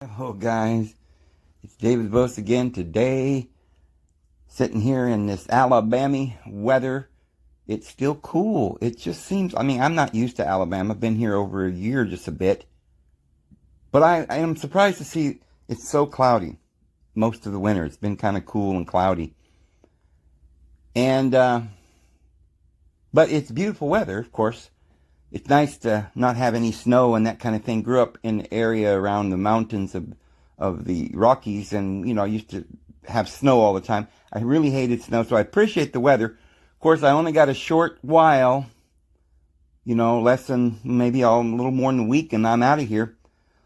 Hello guys, it's David Bose again today, sitting here in this Alabama weather. It's still cool. It just seems, I'm not used to Alabama. I've been here over a year, just a bit. But I am surprised to see it's so cloudy most of the winter. It's been kind of cool and cloudy. And, but it's beautiful weather, of course. It's nice to not have any snow and that kind of thing. Grew up in the area around the mountains of the Rockies, and, I used to have snow all the time. I really hated snow, so I appreciate the weather. Of course, I only got a short while, less than maybe a little more than a week, and I'm out of here.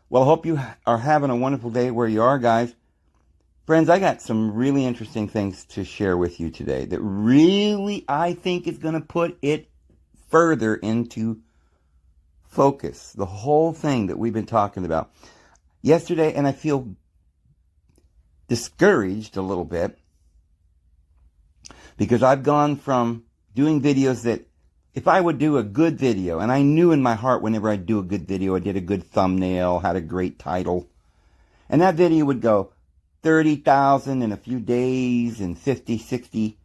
Well, I hope you are having a wonderful day where you are, guys. Friends, I got some really interesting things to share with you today that really, I think, is going to put it further into focus, the whole thing that we've been talking about yesterday. And I feel discouraged a little bit because I've gone from doing videos that if I would do a good video, and I knew in my heart whenever I do a good video, I did a good thumbnail, had a great title, and that video would go 30,000 in a few days and 50, 60,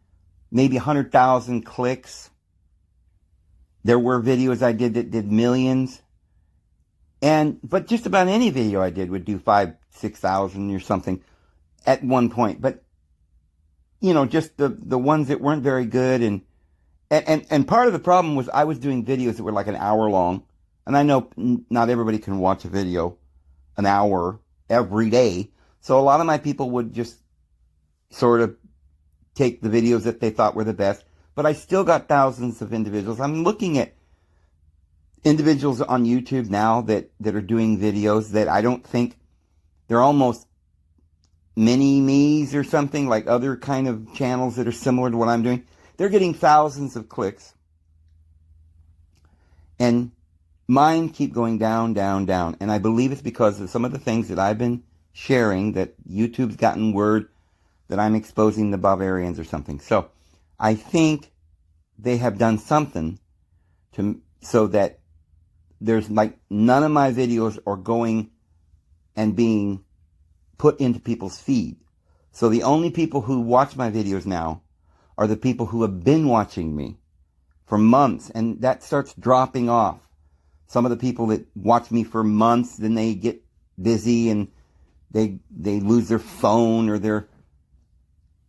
maybe 100,000 clicks. There were videos I did that did millions. But just about any video I did would do 5,000, 6,000 or something at one point. But, just the ones that weren't very good. And part of the problem was I was doing videos that were like an hour long. And I know not everybody can watch a video an hour every day. So a lot of my people would just sort of take the videos that they thought were the best. But I still got thousands of individuals. I'm looking at individuals on YouTube now that are doing videos that I don't think, they're almost mini-me's or something, like other kind of channels that are similar to what I'm doing. They're getting thousands of clicks. And mine keep going down, down, down. And I believe it's because of some of the things that I've been sharing, that YouTube's gotten word that I'm exposing the Bavarians or something. So I think they have done something so that there's like none of my videos are going and being put into people's feed. So the only people who watch my videos now are the people who have been watching me for months, and that starts dropping off. Some of the people that watch me for months, then they get busy and they lose their phone, or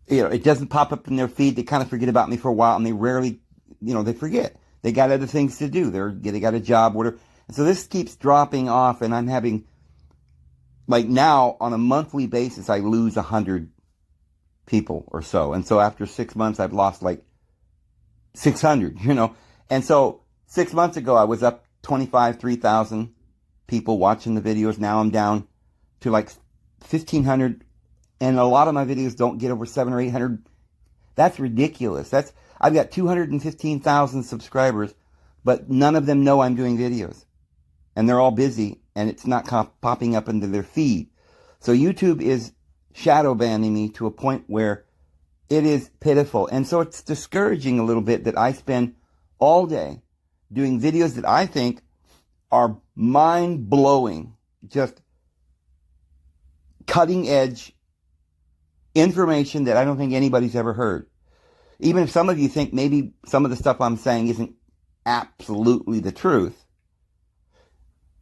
it doesn't pop up in their feed. They kind of forget about me for a while, and they rarely, they forget. They got other things to do. They got a job, whatever. And so this keeps dropping off, and I'm having, like now, on a monthly basis, I lose 100 people or so. And so after 6 months, I've lost like 600, And so 6 months ago, I was up 3,000 people watching the videos. Now I'm down to like 1,500. And a lot of my videos don't get over 700 or 800. That's ridiculous. I've got 215,000 subscribers, but none of them know I'm doing videos. And they're all busy, and it's not popping up into their feed. So YouTube is shadow banning me to a point where it is pitiful. And so it's discouraging a little bit that I spend all day doing videos that I think are mind-blowing, just cutting-edge information that I don't think anybody's ever heard. Even if some of you think maybe some of the stuff I'm saying isn't absolutely the truth,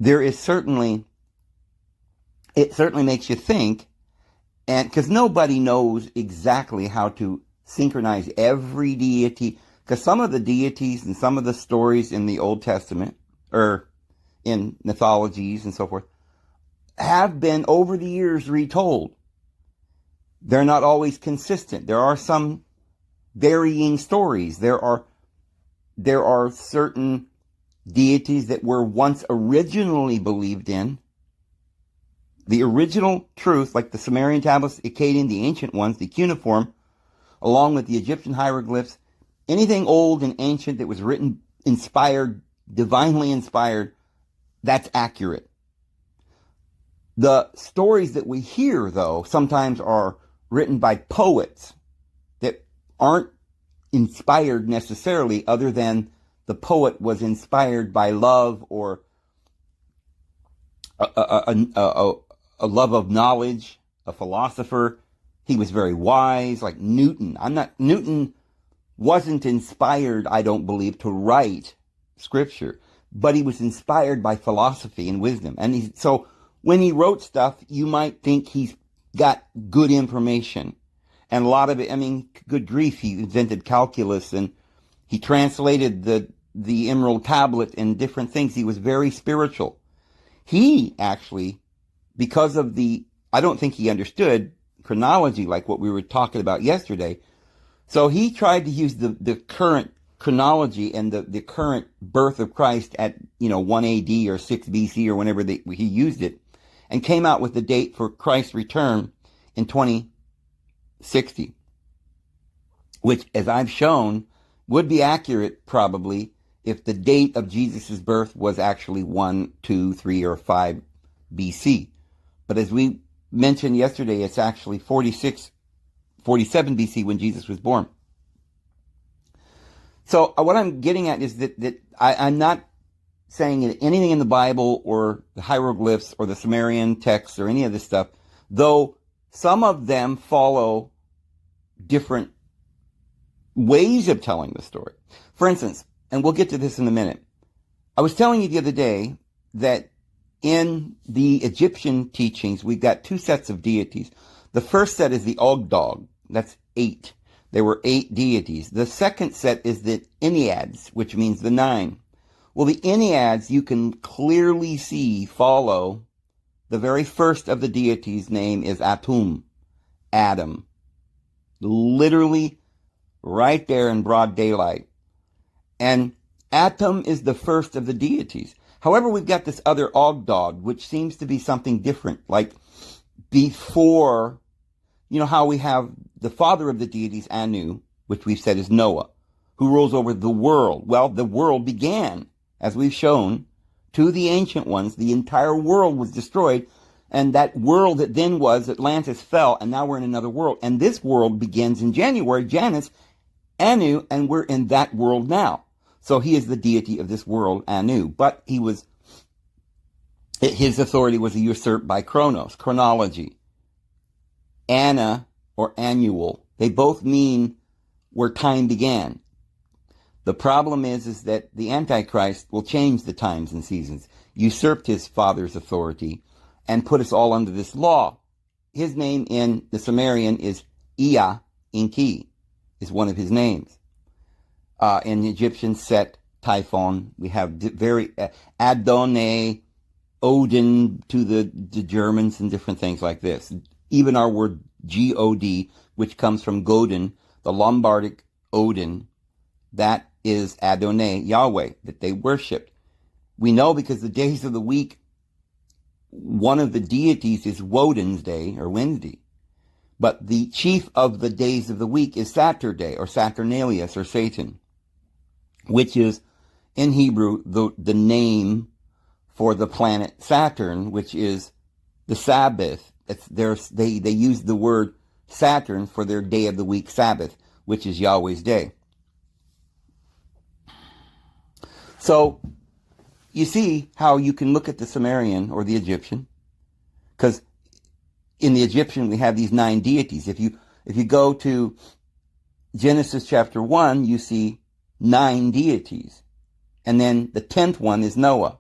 it certainly makes you think, and because nobody knows exactly how to synchronize every deity, because some of the deities and some of the stories in the Old Testament, or in mythologies and so forth, have been over the years retold. They're not always consistent. There are some varying stories. There are certain deities that were once originally believed in. The original truth, like the Sumerian tablets, the Akkadian, the ancient ones, the cuneiform, along with the Egyptian hieroglyphs, anything old and ancient that was written, inspired, divinely inspired, that's accurate. The stories that we hear, though, sometimes are written by poets that aren't inspired necessarily, other than the poet was inspired by love or a love of knowledge, a philosopher. He was very wise, like Newton. Newton wasn't inspired, I don't believe, to write scripture, but he was inspired by philosophy and wisdom. And so when he wrote stuff, you might think he's got good information. And a lot of it, I mean, good grief, he invented calculus and he translated the Emerald Tablet and different things. He was very spiritual. He actually, because of I don't think he understood chronology like what we were talking about yesterday. So he tried to use the current chronology and the current birth of Christ at, 1 AD or 6 BC or whenever he used it, and came out with the date for Christ's return in 2060, which, as I've shown, would be accurate probably if the date of Jesus' birth was actually 1, 2, 3, or 5 BC. But as we mentioned yesterday, it's actually 47 BC when Jesus was born. So what I'm getting at is that I'm not saying that anything in the Bible or the hieroglyphs or the Sumerian texts or any of this stuff, though some of them follow different ways of telling the story. For instance, and we'll get to this in a minute, I was telling you the other day that in the Egyptian teachings, we've got two sets of deities. The first set is the Ogdog. That's 8. There were 8 deities. The second set is the Enneads, which means the 9. Well, the Enneads, you can clearly see follow the very first of the deities' name is Atum, Adam. Literally right there in broad daylight. And Atum is the first of the deities. However, we've got this other Ogdog, which seems to be something different. Like before, how we have the father of the deities, Anu, which we've said is Noah, who rules over the world. Well, the world began, as we've shown, to the ancient ones. The entire world was destroyed. And that world that then was, Atlantis fell, and now we're in another world. And this world begins in January, Janus, Anu, and we're in that world now. So he is the deity of this world, Anu. But his authority was usurped by Chronos, chronology. Anna, or annual, they both mean where time began. The problem is that the Antichrist will change the times and seasons, usurped his father's authority, and put us all under this law. His name in the Sumerian is Ea Enki, is one of his names. In the Egyptian Set, Typhon, we have very Adonai, Odin to the Germans and different things like this. Even our word God, which comes from Godin, the Lombardic Odin, that is Adonai, Yahweh, that they worshipped. We know because the days of the week, one of the deities is Woden's day, or Wednesday. But the chief of the days of the week is Saturday, or Saturnalius, or Satan, which is, in Hebrew, the name for the planet Saturn, which is the Sabbath. They use the word Saturn for their day of the week Sabbath, which is Yahweh's day. So, you see how you can look at the Sumerian or the Egyptian, because in the Egyptian we have these 9 deities. If you go to Genesis chapter 1, you see 9 deities. And then the 10th one is Noah.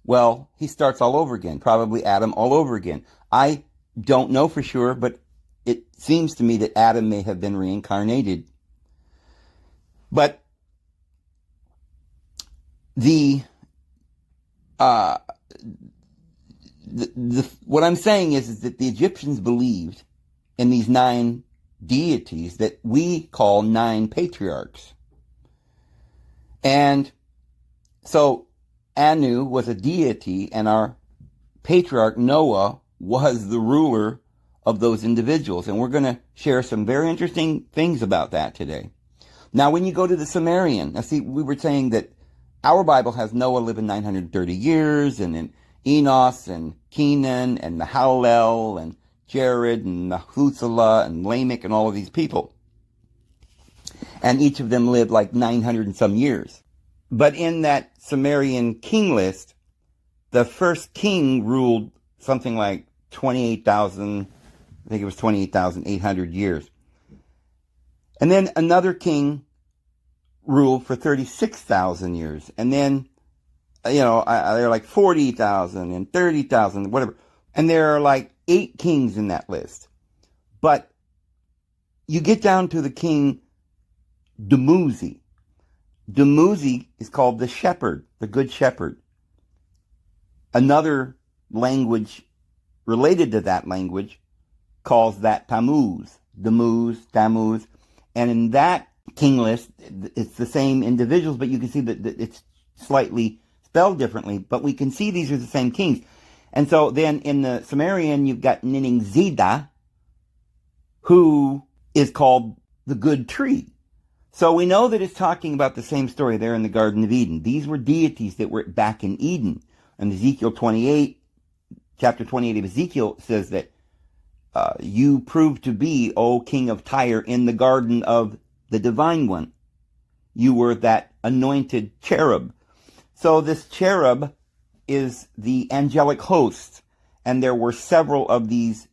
Well, he starts all over again, probably Adam all over again. I don't know for sure, but it seems to me that Adam may have been reincarnated. But what I'm saying is that the Egyptians believed in these 9 deities that we call 9 patriarchs. And so Anu was a deity, and our patriarch Noah was the ruler of those individuals. And we're going to share some very interesting things about that today. Now, when you go to the Sumerian, now see, we were saying that our Bible has Noah living 930 years, and then Enos and Kenan and Mahalalel and Jared and Methuselah and Lamech and all of these people. And each of them lived like 900 and some years. But in that Sumerian king list, the first king ruled something like 28,000, I think it was 28,800 years. And then another king ruled for 36,000 years. And then, they're like 40,000 and 30,000, whatever. And there are like 8 kings in that list. But you get down to the king Dumuzi. Dumuzi is called the shepherd, the good shepherd. Another language related to that language calls that Tammuz. Tammuz. And in that king list, it's the same individuals, but you can see that it's slightly spelled differently. But we can see these are the same kings. And so then in the Sumerian, you've got Niningzida, who is called the good tree. So we know that it's talking about the same story there in the Garden of Eden. These were deities that were back in Eden. And Ezekiel 28, chapter 28 of Ezekiel says that you proved to be, O king of Tyre, in the garden of the divine one. You were that anointed cherub. So this cherub is the angelic host. And there were several of these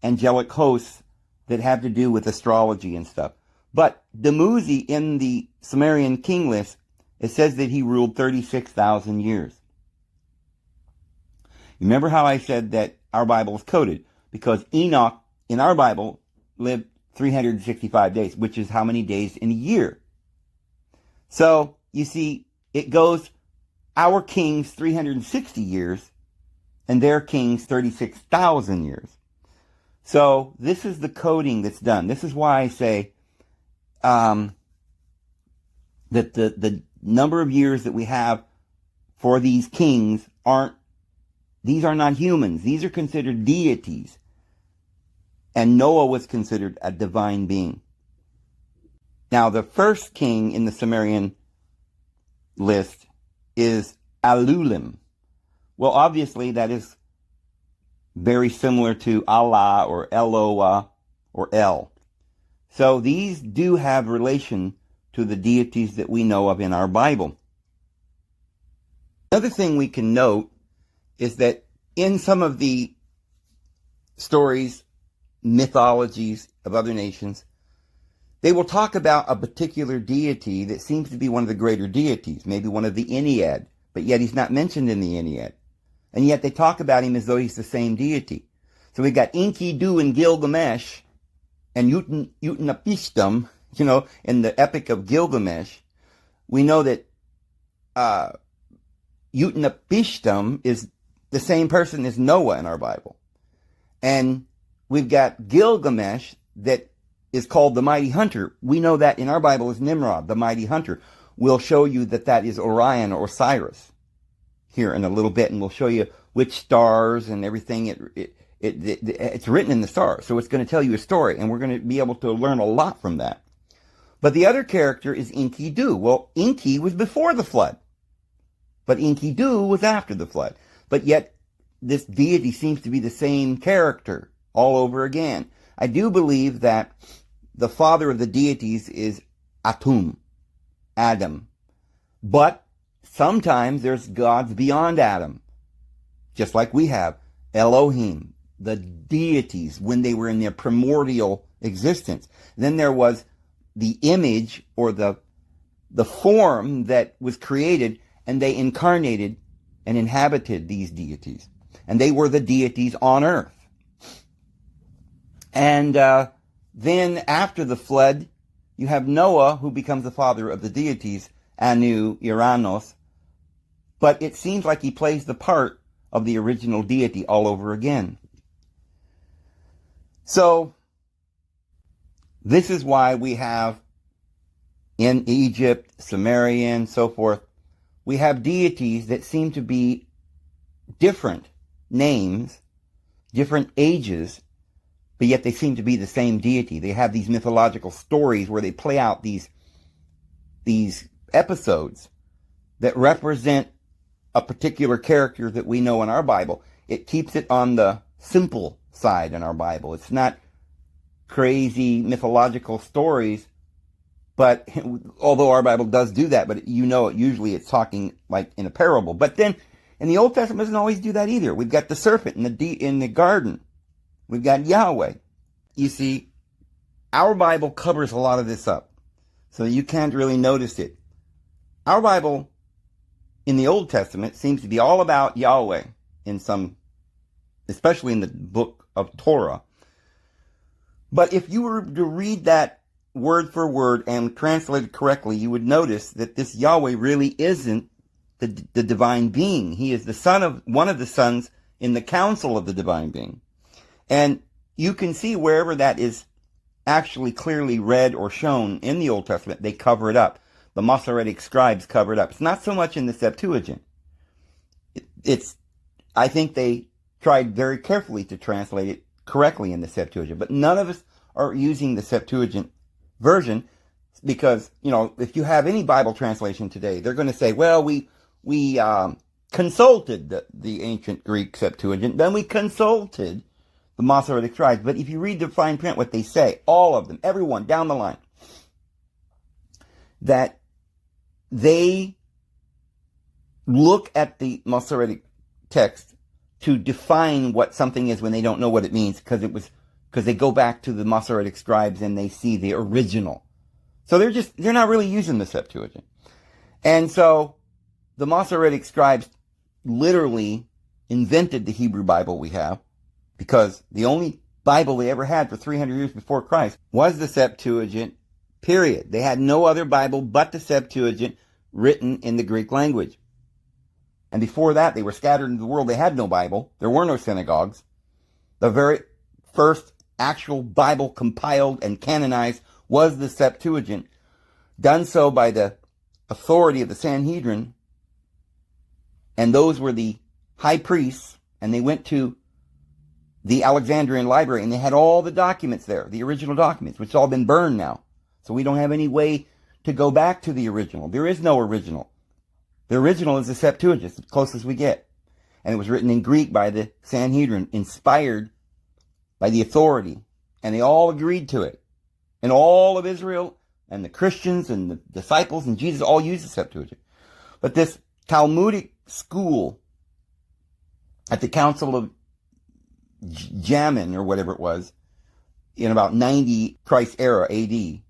angelic hosts that have to do with astrology and stuff. But Dumuzi in the Sumerian king list, it says that he ruled 36,000 years. Remember how I said that our Bible is coded? Because Enoch, in our Bible, lived 365 days, which is how many days in a year. So, you see, it goes our kings 360 years, and their kings 36,000 years. So, this is the coding that's done. This is why I say that the number of years that we have for these kings these are not humans. These are considered deities. And Noah was considered a divine being. Now, the first king in the Sumerian list is Alulim. Well, obviously, that is very similar to Allah or Eloah or El. So these do have relation to the deities that we know of in our Bible. Another thing we can note is that in some of the stories, mythologies of other nations, they will talk about a particular deity that seems to be one of the greater deities, maybe one of the Ennead, but yet he's not mentioned in the Ennead. And yet they talk about him as though he's the same deity. So we've got Enkidu and Gilgamesh and Utnapishtim, in the Epic of Gilgamesh. We know that Utnapishtim is the same person as Noah in our Bible. And we've got Gilgamesh that is called the mighty hunter. We know that in our Bible is Nimrod, the mighty hunter. We'll show you that is Orion or Osiris here in a little bit, and we'll show you which stars and everything. It's written in the stars, so it's going to tell you a story, and we're going to be able to learn a lot from that. But the other character is Enkidu. Well, Enki was before the flood, but Enkidu was after the flood. But yet, this deity seems to be the same character all over again. I do believe that the father of the deities is Atum, Adam. But sometimes there's gods beyond Adam, just like we have Elohim, the deities, when they were in their primordial existence. Then there was the image or the form that was created, and they incarnated and inhabited these deities. And they were the deities on earth. And then after the flood, you have Noah, who becomes the father of the deities, Anu, Uranos. But it seems like he plays the part of the original deity all over again. So, this is why we have in Egypt, Sumerian, so forth, we have deities that seem to be different names, different ages, but yet they seem to be the same deity. They have these mythological stories where they play out these episodes that represent a particular character that we know in our Bible. It keeps it on the simple side in our Bible. It's not crazy mythological stories, but although our Bible does do that, but usually it's talking like in a parable. But then And the Old Testament doesn't always do that either. We've got the serpent in the garden. We've got Yahweh. You see, our Bible covers a lot of this up, so you can't really notice it. Our Bible in the Old Testament seems to be all about Yahweh especially in the book of Torah. But if you were to read that word for word and translate it correctly, you would notice that this Yahweh really isn't the divine being. He is the son of one of the sons in the council of the divine being. And you can see wherever that is actually clearly read or shown in the Old Testament, they cover it up. The Masoretic scribes cover it up. It's not so much in the Septuagint. I think they tried very carefully to translate it correctly in the Septuagint, but none of us are using the Septuagint version because, if you have any Bible translation today, they're going to say, well, we consulted the ancient Greek Septuagint, then we consulted the Masoretic scribes. But if you read the fine print, what they say, all of them, everyone down the line, that they look at the Masoretic text to define what something is when they don't know what it means, because they go back to the Masoretic scribes and they see the original. So they're not really using the Septuagint. And so the Masoretic scribes literally invented the Hebrew Bible we have, because the only Bible they ever had for 300 years before Christ was the Septuagint, period. They had no other Bible but the Septuagint written in the Greek language. And before that, they were scattered in the world. They had no Bible. There were no synagogues. The very first actual Bible compiled and canonized was the Septuagint, done so by the authority of the Sanhedrin. And those were the high priests, and they went to the Alexandrian library, and they had all the documents there, the original documents, which have all been burned now. So we don't have any way to go back to the original. There is no original. The original is the Septuagint, the closest we get. And it was written in Greek by the Sanhedrin, inspired by the authority. And they all agreed to it. And all of Israel and the Christians and the disciples and Jesus all used the Septuagint. But this Talmudic school at the Council of Jamin, or whatever it was, in about 90 Christ era AD,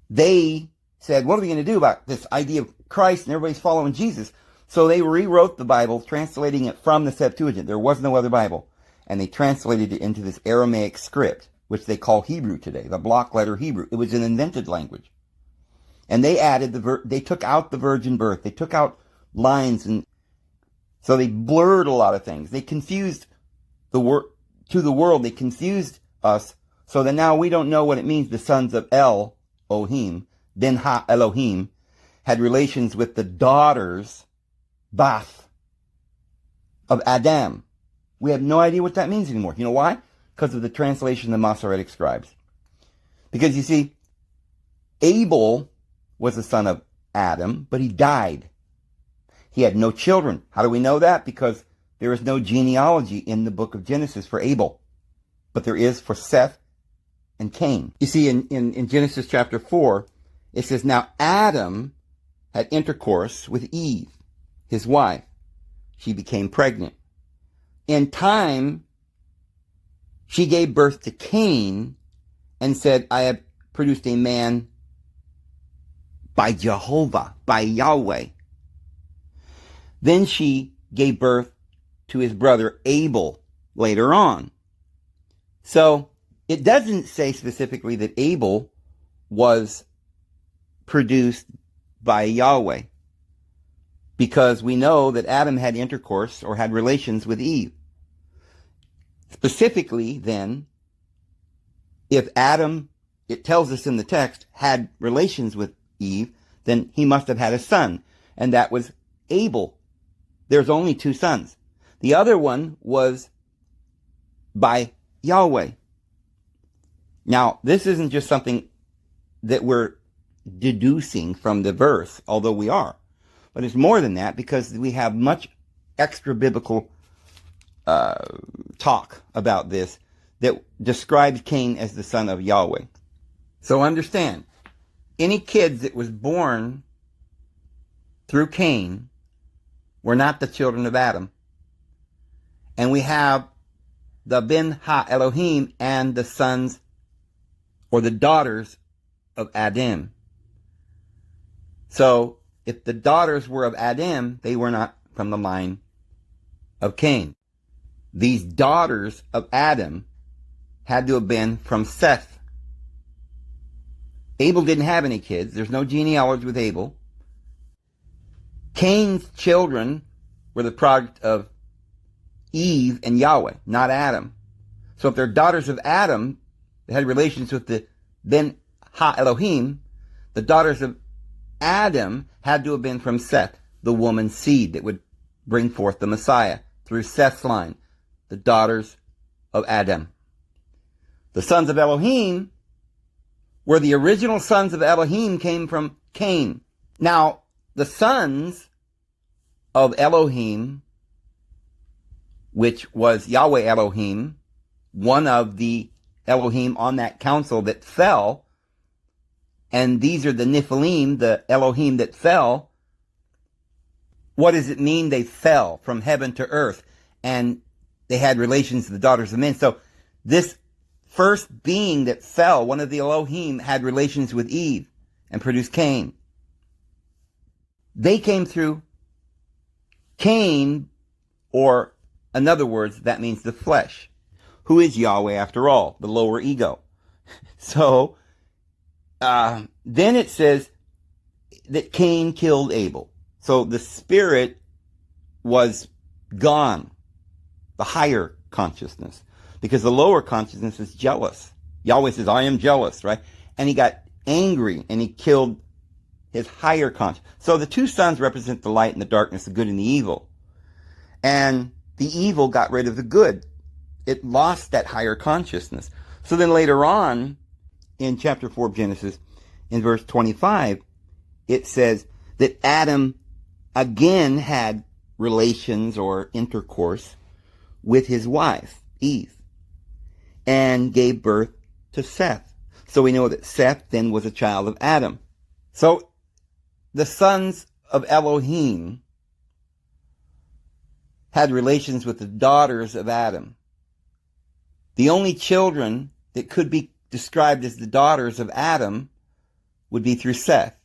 they said, what are we going to do about this idea of Christ and everybody's following Jesus? So they rewrote the Bible, translating it from the Septuagint. There was no other Bible. And they translated it into this Aramaic script, which they call Hebrew today, the block letter Hebrew. It was an invented language. And they added they took out the virgin birth. They took out lines, and so they blurred a lot of things. They confused the word to the world. They confused us, so that now we don't know what it means. The sons of Elohim, Ben Ha Elohim, had relations with the daughters, Bath, of Adam. We have no idea what that means anymore. You know why? Because of the translation of the Masoretic scribes. Because you see, Abel was the son of Adam, but he died. He had no children. How do we know that? Because there is no genealogy in the book of Genesis for Abel, but there is for Seth and Cain. You see, in Genesis chapter 4, it says, now Adam had intercourse with Eve, his wife. She became pregnant. In time, she gave birth to Cain and said, I have produced a man by Jehovah, by Yahweh. Then she gave birth to his brother Abel later on. So it doesn't say specifically that Abel was produced by Yahweh, because we know that Adam had intercourse or had relations with Eve. Specifically, then, if Adam, it tells us in the text, had relations with Eve, then he must have had a son, and that was Abel. There's only two sons. The other one was by Yahweh. Now, this isn't just something that we're deducing from the verse, although we are. But it's more than that, because we have much extra biblical talk about this that describes Cain as the son of Yahweh. So understand, any kid that was born through Cain were not the children of Adam. And we have the Ben Ha Elohim and the sons or the daughters of Adam. So if the daughters were of Adam, they were not from the line of Cain. These daughters of Adam had to have been from Seth. Abel didn't have any kids. There's no genealogy with Abel. Cain's children were the product of Eve and Yahweh, not Adam. So if they're daughters of Adam, they had relations with the Ben Ha Elohim, the daughters of Adam had to have been from Seth, the woman's seed that would bring forth the Messiah through Seth's line, the daughters of Adam. The sons of Elohim were the original sons of Elohim came from Cain. Now, the sons of Elohim, which was Yahweh Elohim, one of the Elohim on that council that fell, and these are the Nephilim, the Elohim that fell. What does it mean they fell from heaven to earth? And they had relations to the daughters of men. So this first being that fell, one of the Elohim, had relations with Eve and produced Cain. They came through Cain, or in other words, that means the flesh. Who is Yahweh after all? The lower ego. So then it says that Cain killed Abel. So the spirit was gone, the higher consciousness, because the lower consciousness is jealous. Yahweh says, I am jealous, right? And he got angry and he killed his higher consciousness. So the two sons represent the light and the darkness, the good and the evil. And the evil got rid of the good. It lost that higher consciousness. So then later on, in chapter 4 of Genesis, in verse 25, it says that Adam again had relations or intercourse with his wife, Eve, and gave birth to Seth. So we know that Seth then was a child of Adam. So the sons of Elohim had relations with the daughters of Adam. The only children that could be described as the daughters of Adam would be through Seth,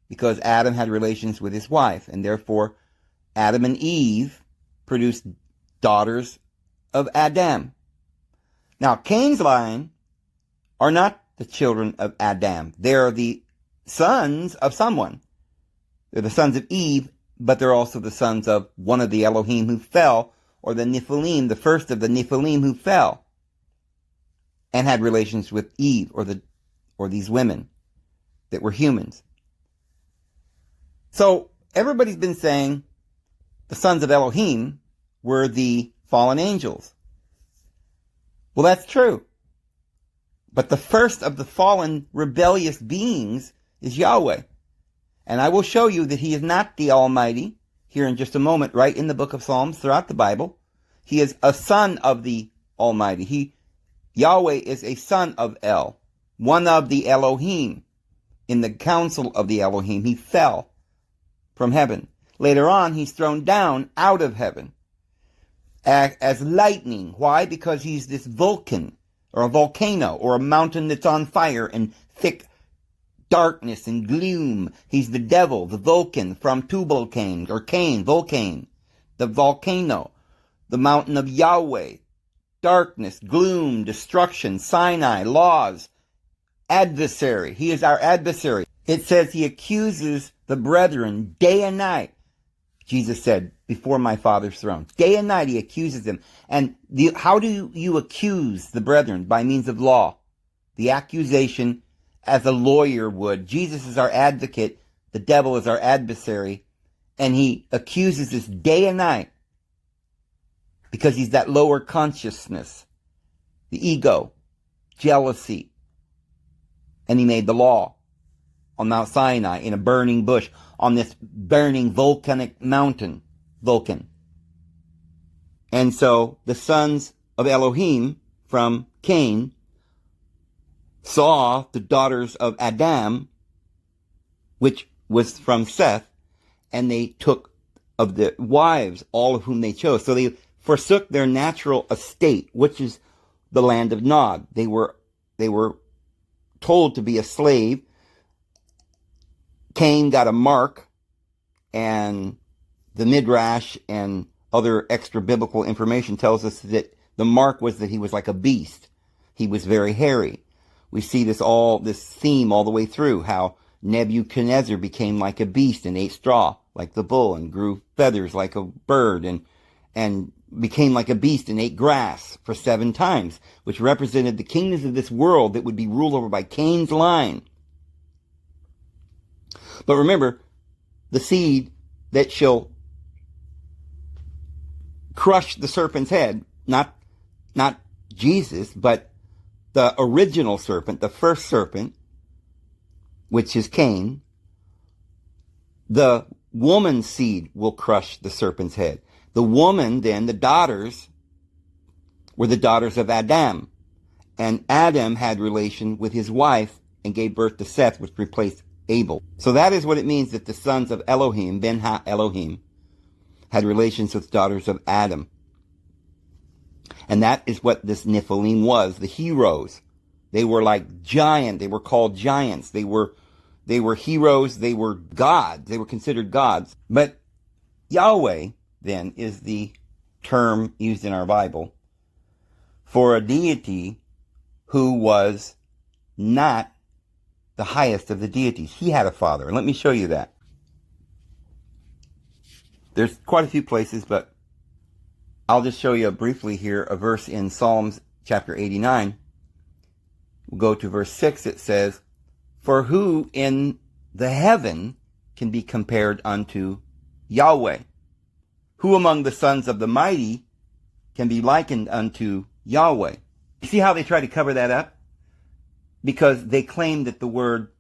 because Adam had relations with his wife, and therefore Adam and Eve produced daughters of Adam. Now, Cain's line are not the children of Adam. They're the sons of someone. They're the sons of Eve, but they're also the sons of one of the Elohim who fell, or the Nephilim, the first of the Nephilim who fell and had relations with Eve, or these women that were humans. So everybody's been saying the sons of Elohim were the fallen angels. Well, that's true. But the first of the fallen rebellious beings is Yahweh. And I will show you that he is not the Almighty here in just a moment, right in the book of Psalms throughout the Bible. He is a son of the Almighty. Yahweh is a son of El, one of the Elohim. In the council of the Elohim, he fell from heaven. Later on, he's thrown down out of heaven as lightning. Why? Because he's this Vulcan, or a volcano, or a mountain that's on fire and thick darkness and gloom. He's the devil, the Vulcan from Tubal-Cain, or Cain, Vulcan, the volcano, the mountain of Yahweh, darkness, gloom, destruction, Sinai, laws, adversary. He is our adversary. It says he accuses the brethren day and night. Jesus said, before my Father's throne. Day and night he accuses them. And how do you accuse the brethren? By means of law. The accusation as a lawyer would. Jesus is our advocate. The devil is our adversary. And he accuses us day and night. Because he's that lower consciousness. The ego. Jealousy. And he made the law on Mount Sinai in a burning bush on this burning volcanic mountain, Vulcan. And so the sons of Elohim from Cain saw the daughters of Adam, which was from Seth, and they took of the wives, all of whom they chose. So they forsook their natural estate, which is the land of Nod. They were told to be a slave. Cain got a mark, and the Midrash and other extra biblical information tells us that the mark was that he was like a beast. He was very hairy. We see this theme all the way through, how Nebuchadnezzar became like a beast and ate straw like the bull, and grew feathers like a bird, and became like a beast and ate grass for 7 times, which represented the kingdoms of this world that would be ruled over by Cain's line. But remember, the seed that shall crush the serpent's head, not Jesus, but the original serpent, the first serpent, which is Cain, the woman's seed will crush the serpent's head. The woman, then, the daughters, were the daughters of Adam. And Adam had relation with his wife and gave birth to Seth, which replaced Abel. So that is what it means that the sons of Elohim, Ben Ha-Elohim, had relations with daughters of Adam. And that is what this Nephilim was, the heroes. They were like giant. They were called giants. They were heroes. They were gods. They were considered gods. But Yahweh, then, is the term used in our Bible for a deity who was not the highest of the deities. He had a father. And let me show you that. There's quite a few places, but I'll just show you briefly here a verse in Psalms chapter 89. We'll go to verse 6. It says, "For who in the heaven can be compared unto Yahweh? Who among the sons of the mighty can be likened unto Yahweh?" You see how they try to cover that up? Because they claim that the word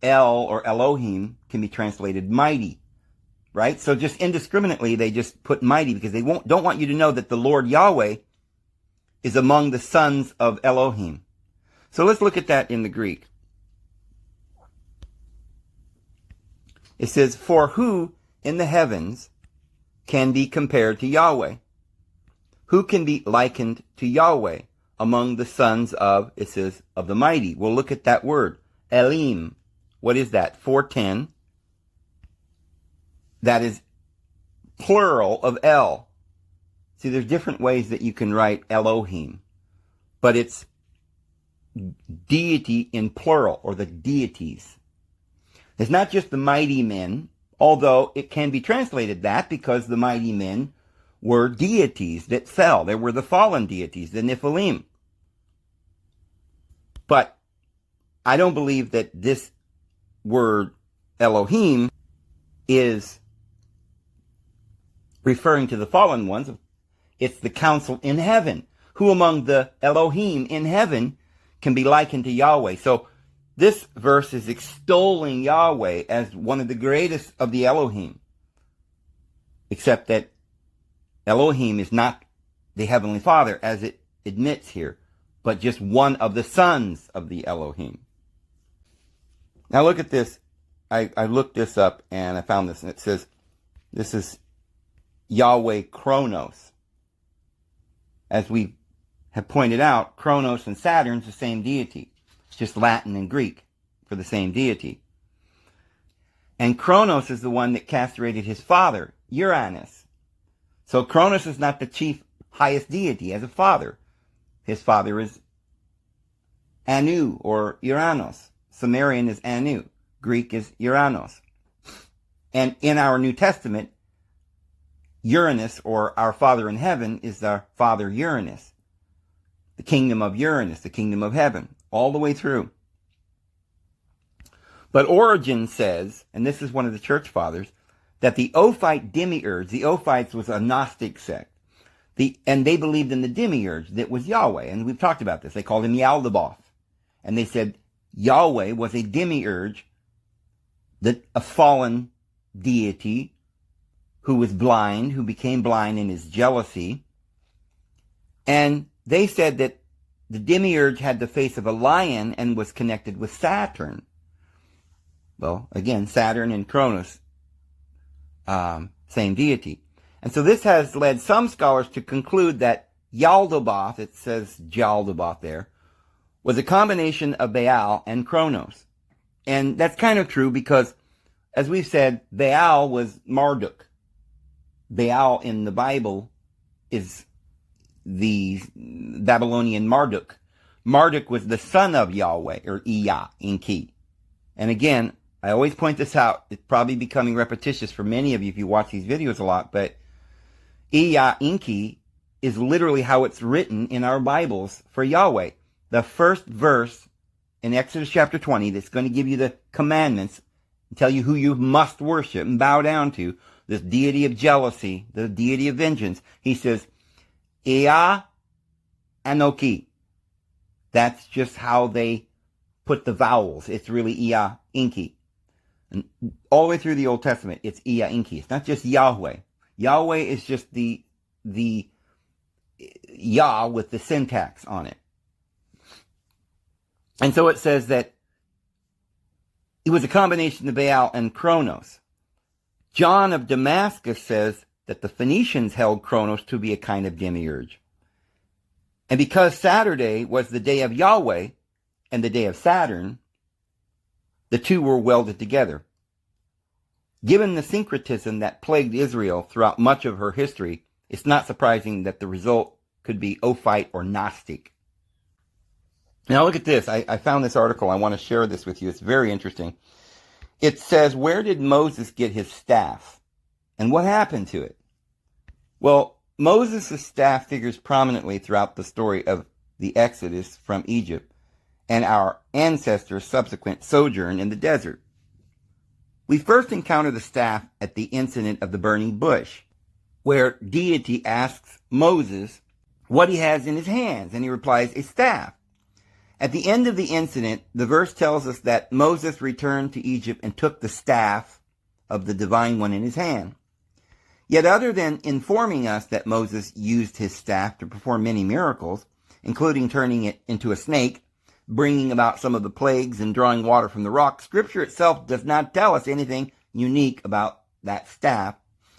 El or Elohim can be translated mighty. Right? So just indiscriminately, they just put mighty because they don't want you to know that the Lord Yahweh is among the sons of Elohim. So let's look at that in the Greek. It says, "For who in the heavens can be compared to Yahweh? Who can be likened to Yahweh among the sons of," it says, "of the mighty?" We'll look at that word, Elim. What is that? 410. That is plural of El. See, there's different ways that you can write Elohim, but it's deity in plural, or the deities. It's not just the mighty men, although it can be translated that because the mighty men were deities that fell. They were the fallen deities, the Nephilim. But I don't believe that this word Elohim is referring to the fallen ones. It's the council in heaven. Who among the Elohim in heaven can be likened to Yahweh? So this verse is extolling Yahweh as one of the greatest of the Elohim. Except that Elohim is not the Heavenly Father, as it admits here, but just one of the sons of the Elohim. Now look at this. I looked this up and I found this, and it says, this is Yahweh Chronos. As we have pointed out, Chronos and Saturn's the same deity. It's just Latin and Greek for the same deity. And Chronos is the one that castrated his father, Uranus. So Chronos is not the chief highest deity as a father. His father is Anu or Uranus. Sumerian is Anu. Greek is Uranus. And in our New Testament, Uranus, or our Father in heaven, is our Father Uranus. The kingdom of Uranus, the kingdom of heaven, all the way through. But Origen says, and this is one of the church fathers, that the Ophite demiurge, the Ophites was a Gnostic sect, and they believed in the demiurge that was Yahweh, and we've talked about this. They called him Yaldabaoth, and they said Yahweh was a demiurge, a fallen deity who was blind, who became blind in his jealousy. And they said that the demiurge had the face of a lion and was connected with Saturn. Well, again, Saturn and Cronus same deity. And so this has led some scholars to conclude that Yaldabaoth, it says Jaldabaoth there, was a combination of Baal and Kronos. And that's kind of true because, as we've said, Baal was Marduk. Baal in the Bible is the Babylonian Marduk. Marduk was the son of Yahweh, or Iya, Inki. And again, I always point this out. It's probably becoming repetitious for many of you if you watch these videos a lot, but Iya, Inki is literally how it's written in our Bibles for Yahweh. The first verse in Exodus chapter 20 that's going to give you the commandments and tell you who you must worship and bow down to, this deity of jealousy, the deity of vengeance. He says, Iya Anoki. That's just how they put the vowels. It's really Iya Inki. And all the way through the Old Testament, it's Iya Inki. It's not just Yahweh. Yahweh is just the Yah with the syntax on it. And so it says that it was a combination of Baal and Kronos. John of Damascus says that the Phoenicians held Kronos to be a kind of demiurge. And because Saturday was the day of Yahweh and the day of Saturn, the two were welded together. Given the syncretism that plagued Israel throughout much of her history, it's not surprising that the result could be Ophite or Gnostic. Now look at this. I found this article. I want to share this with you. It's very interesting. It says, where did Moses get his staff? And what happened to it? Well, Moses' staff figures prominently throughout the story of the Exodus from Egypt and our ancestors' subsequent sojourn in the desert. We first encounter the staff at the incident of the burning bush, where deity asks Moses what he has in his hands, and he replies, a staff. At the end of the incident, the verse tells us that Moses returned to Egypt and took the staff of the divine one in his hand. Yet other than informing us that Moses used his staff to perform many miracles, including turning it into a snake, bringing about some of the plagues, and drawing water from the rock, Scripture itself does not tell us anything unique about that staff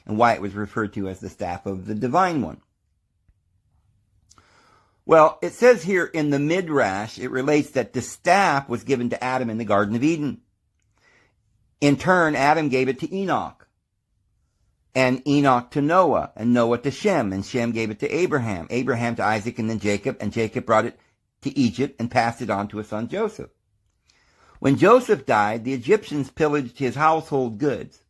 and why it was referred to as the staff of the divine one. Well, it says here in the Midrash, it relates that the staff was given to Adam in the Garden of Eden. In turn, Adam gave it to Enoch, and Enoch to Noah, and Noah to Shem, and Shem gave it to Abraham, Abraham to Isaac, and then Jacob, and Jacob brought it to Egypt and passed it on to his son Joseph. When Joseph died, the Egyptians pillaged his household goods,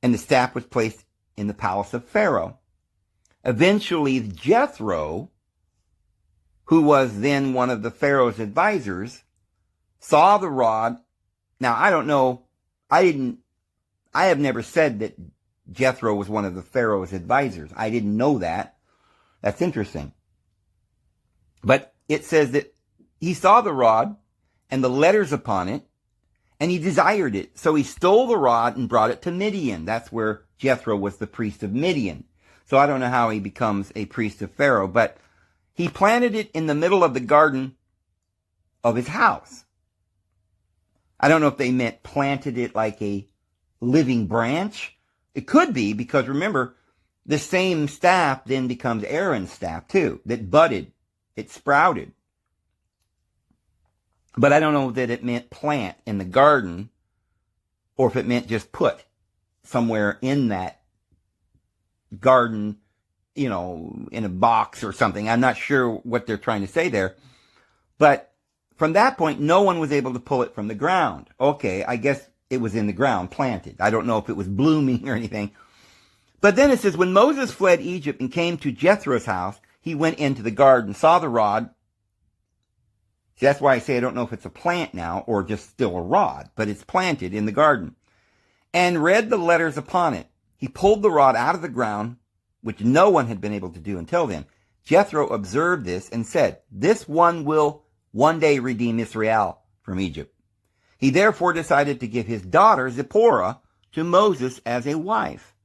and the staff was placed in the palace of Pharaoh. Eventually, Jethro, who was then one of the Pharaoh's advisors, saw the rod. Now, I don't know, I have never said that Jethro was one of the Pharaoh's advisors. I didn't know that. That's interesting. But it says that he saw the rod and the letters upon it, and he desired it. So he stole the rod and brought it to Midian. That's where Jethro was the priest of Midian. So I don't know how he becomes a priest of Pharaoh, but he planted it in the middle of the garden of his house. I don't know if they meant planted it like a living branch. It could be, because remember, the same staff then becomes Aaron's staff too, that budded. It sprouted. But I don't know that it meant plant in the garden, or if it meant just put somewhere in that garden, in a box or something. I'm not sure what they're trying to say there. But from that point, no one was able to pull it from the ground. Okay, I guess it was in the ground, planted. I don't know if it was blooming or anything. But then it says, when Moses fled Egypt and came to Jethro's house, he went into the garden, saw the rod. See, that's why I say I don't know if it's a plant now or just still a rod, but it's planted in the garden. And read the letters upon it. He pulled the rod out of the ground, which no one had been able to do until then. Jethro observed this and said, this one will one day redeem Israel from Egypt. He therefore decided to give his daughter Zipporah to Moses as a wife.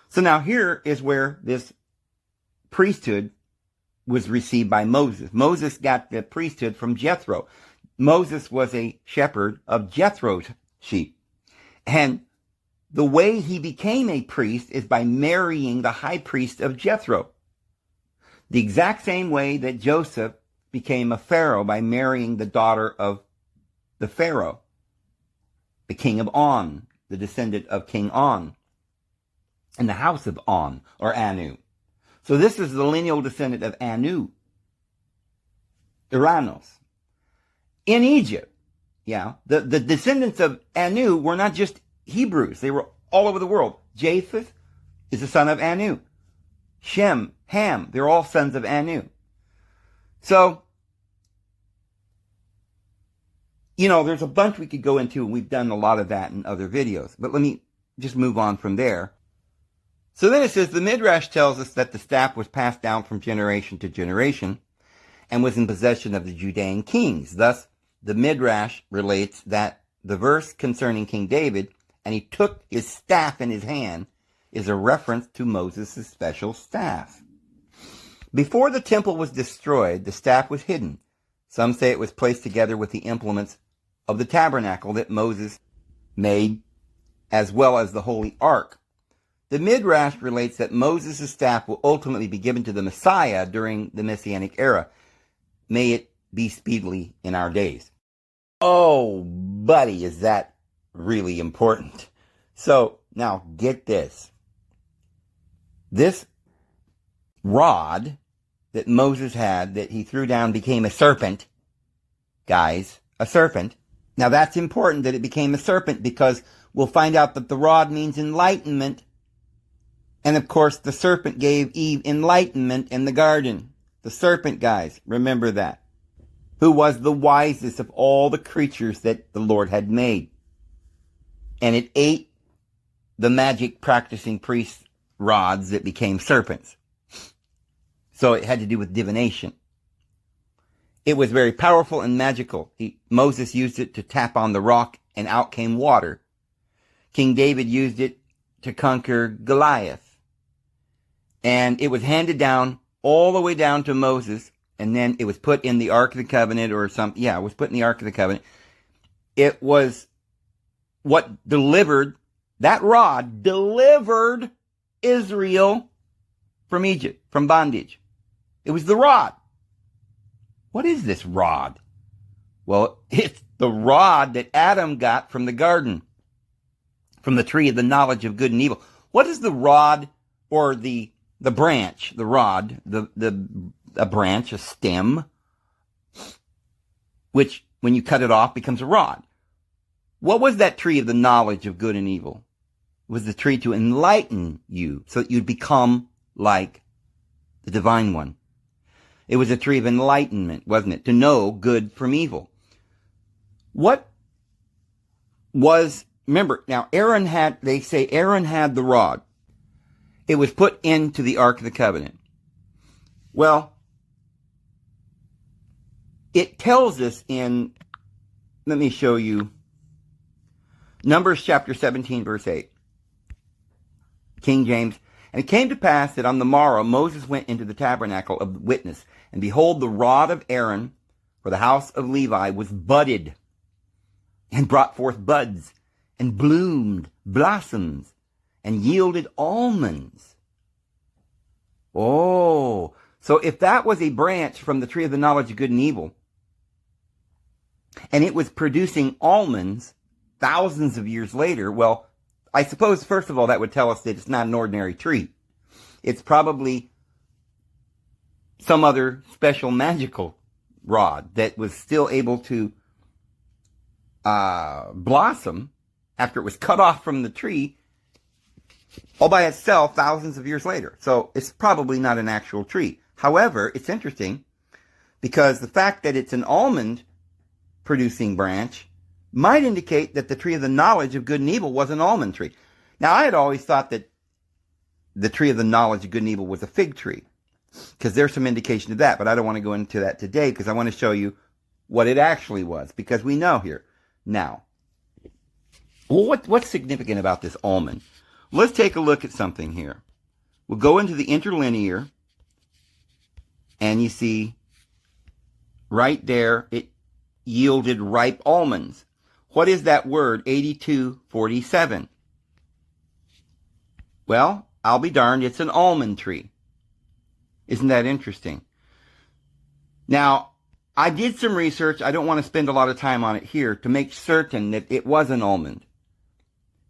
So now here is where this priesthood was received by Moses. Moses got the priesthood from Jethro. Moses was a shepherd of Jethro's sheep. And the way he became a priest is by marrying the high priest of Jethro. The exact same way that Joseph became a pharaoh by marrying the daughter of the pharaoh, the king of On, the descendant of King On, in the house of On, or Anu. So this is the lineal descendant of Anu, Uranos. In Egypt, the descendants of Anu were not just Hebrews. They were all over the world. Japheth is the son of Anu. Shem, Ham, they're all sons of Anu. So, there's a bunch we could go into, and we've done a lot of that in other videos. But let me just move on from there. So then it says, the Midrash tells us that the staff was passed down from generation to generation and was in possession of the Judean kings. Thus, the Midrash relates that the verse concerning King David, and he took his staff in his hand, is a reference to Moses' special staff. Before the temple was destroyed, the staff was hidden. Some say it was placed together with the implements of the tabernacle that Moses made, as well as the Holy Ark. The Midrash relates that Moses' staff will ultimately be given to the Messiah during the Messianic era. May it be speedily in our days. Oh, buddy, is that really important? So, now get this. This rod that Moses had that he threw down became a serpent. Guys, a serpent. Now that's important that it became a serpent, because we'll find out that the rod means enlightenment. And of course, the serpent gave Eve enlightenment in the garden. The serpent, guys, remember that. Who was the wisest of all the creatures that the Lord had made. And it ate the magic practicing priest rods that became serpents. So it had to do with divination. It was very powerful and magical. Moses used it to tap on the rock, and out came water. King David used it to conquer Goliath. And it was handed down all the way down to Moses, and then it was put in the Ark of the Covenant or something. Yeah, it was put in the Ark of the Covenant. It was what delivered, that rod delivered Israel from Egypt, from bondage. It was the rod. What is this rod? Well, it's the rod that Adam got from the garden, from the tree of the knowledge of good and evil. What is the rod, or the branch, the rod, a branch, a stem, which when you cut it off becomes a rod. What was that tree of the knowledge of good and evil? It was the tree to enlighten you so that you'd become like the divine one. It was a tree of enlightenment, wasn't it? To know good from evil. What was, remember, now they say Aaron had the rod. It was put into the Ark of the Covenant. Well, it tells us in, let me show you, Numbers chapter 17, verse 8. King James, and it came to pass that on the morrow Moses went into the tabernacle of the witness, and behold, the rod of Aaron for the house of Levi was budded, and brought forth buds, and bloomed blossoms, and yielded almonds. Oh, so if that was a branch from the tree of the knowledge of good and evil, and it was producing almonds thousands of years later, well, I suppose, first of all, that would tell us that it's not an ordinary tree. It's probably some other special magical rod that was still able to blossom after it was cut off from the tree all by itself thousands of years later. So it's probably not an actual tree. However, it's interesting because the fact that it's an almond producing branch might indicate that the tree of the knowledge of good and evil was an almond tree. Now, I had always thought that the tree of the knowledge of good and evil was a fig tree, because there's some indication of that, but I don't want to go into that today because I want to show you what it actually was, because we know here. Now, well, what's significant about this almond? Let's take a look at something here. We'll go into the interlinear, and you see right there, it yielded ripe almonds. What is that word, 8247? Well, I'll be darned, it's an almond tree. Isn't that interesting? Now, I did some research. I don't want to spend a lot of time on it here to make certain that it was an almond.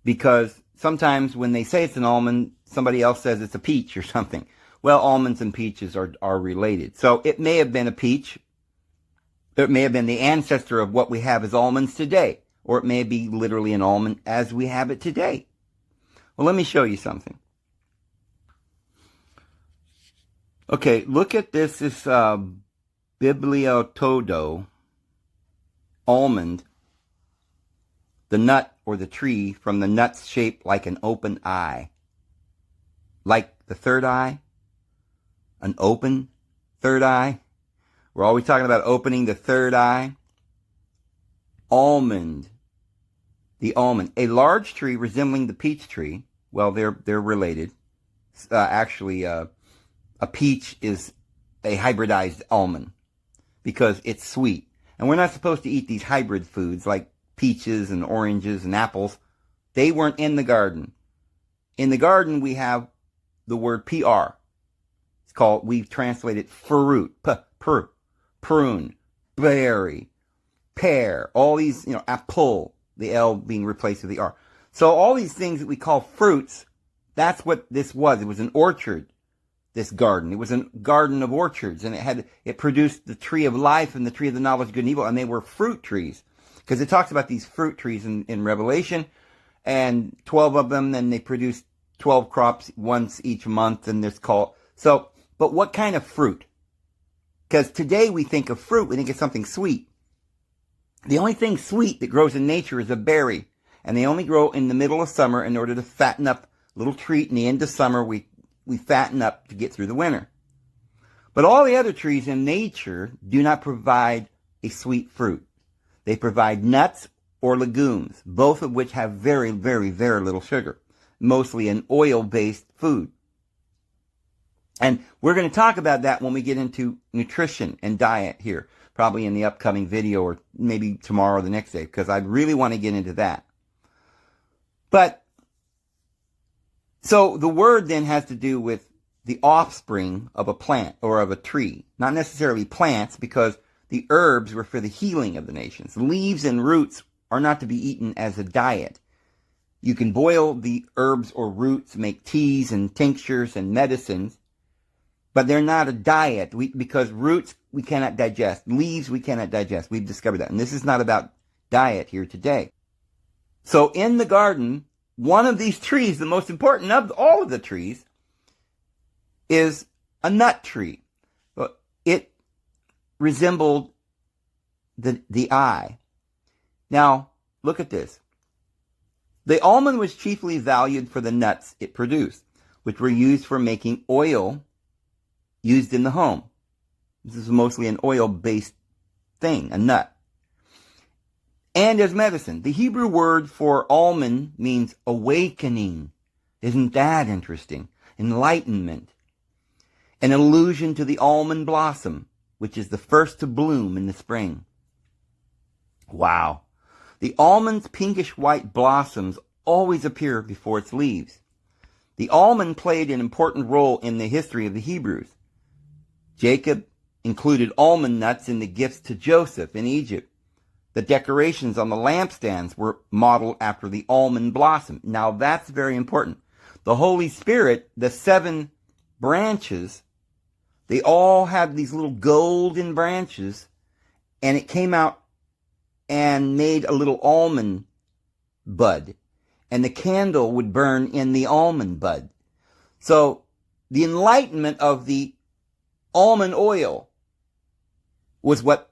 Because sometimes when they say it's an almond, somebody else says it's a peach or something. Well, almonds and peaches are related. So it may have been a peach. It may have been the ancestor of what we have as almonds today. Or it may be literally an almond as we have it today. Well, let me show you something. Okay, look at this. This bibliotodo almond. The nut or the tree from the nuts shaped like an open eye. Like the third eye. An open third eye. We're always talking about opening the third eye. Almond. The almond. A large tree resembling the peach tree. Well, they're related. Actually, a peach is a hybridized almond because it's sweet. And we're not supposed to eat these hybrid foods like peaches and oranges and apples. They weren't in the garden. In the garden, we have the word PR. It's called, we've translated fruit, prune, berry, pear, all these, apple, the L being replaced with the R. So all these things that we call fruits, that's what this was. It was an orchard, this garden. It was a garden of orchards, and it produced the tree of life and the tree of the knowledge of good and evil, and they were fruit trees. Because it talks about these fruit trees in Revelation, and 12 of them, then they produce 12 crops once each month, and it's called, but what kind of fruit? Because today we think of fruit, we think it's something sweet. The only thing sweet that grows in nature is a berry. And they only grow in the middle of summer in order to fatten up a little treat. In the end of summer, we fatten up to get through the winter. But all the other trees in nature do not provide a sweet fruit. They provide nuts or legumes, both of which have very, very, very little sugar. Mostly an oil-based food. And we're going to talk about that when we get into nutrition and diet here. Probably in the upcoming video or maybe tomorrow or the next day. Because I really want to get into that. But, so the word then has to do with the offspring of a plant or of a tree. Not necessarily plants, because the herbs were for the healing of the nations. Leaves and roots are not to be eaten as a diet. You can boil the herbs or roots, make teas and tinctures and medicines, but they're not a diet because roots we cannot digest. Leaves we cannot digest. We've discovered that. And this is not about diet here today. So in the garden, one of these trees, the most important of all of the trees, is a nut tree. It resembled the eye. Now, look at this. The almond was chiefly valued for the nuts it produced, which were used for making oil used in the home. This is mostly an oil-based thing, a nut. And as medicine. The Hebrew word for almond means awakening. Isn't that interesting? Enlightenment. An allusion to the almond blossom, which is the first to bloom in the spring. Wow. The almond's pinkish-white blossoms always appear before its leaves. The almond played an important role in the history of the Hebrews. Jacob included almond nuts in the gifts to Joseph in Egypt. The decorations on the lampstands were modeled after the almond blossom. Now that's very important. The Holy Spirit, the 7 branches, they all had these little golden branches, and it came out and made a little almond bud. And the candle would burn in the almond bud. So the enlightenment of the almond oil was what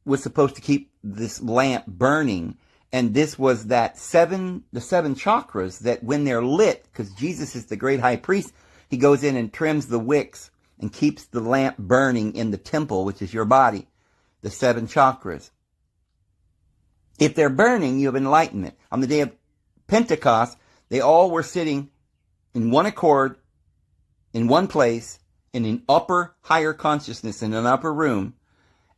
was supposed to keep this lamp burning. And this was the 7 chakras that when they're lit, because Jesus is the great high priest, he goes in and trims the wicks and keeps the lamp burning in the temple, which is your body, the 7 chakras. If they're burning, you have enlightenment. On the day of Pentecost, they all were sitting in one accord, in one place, in an upper, higher consciousness, in an upper room.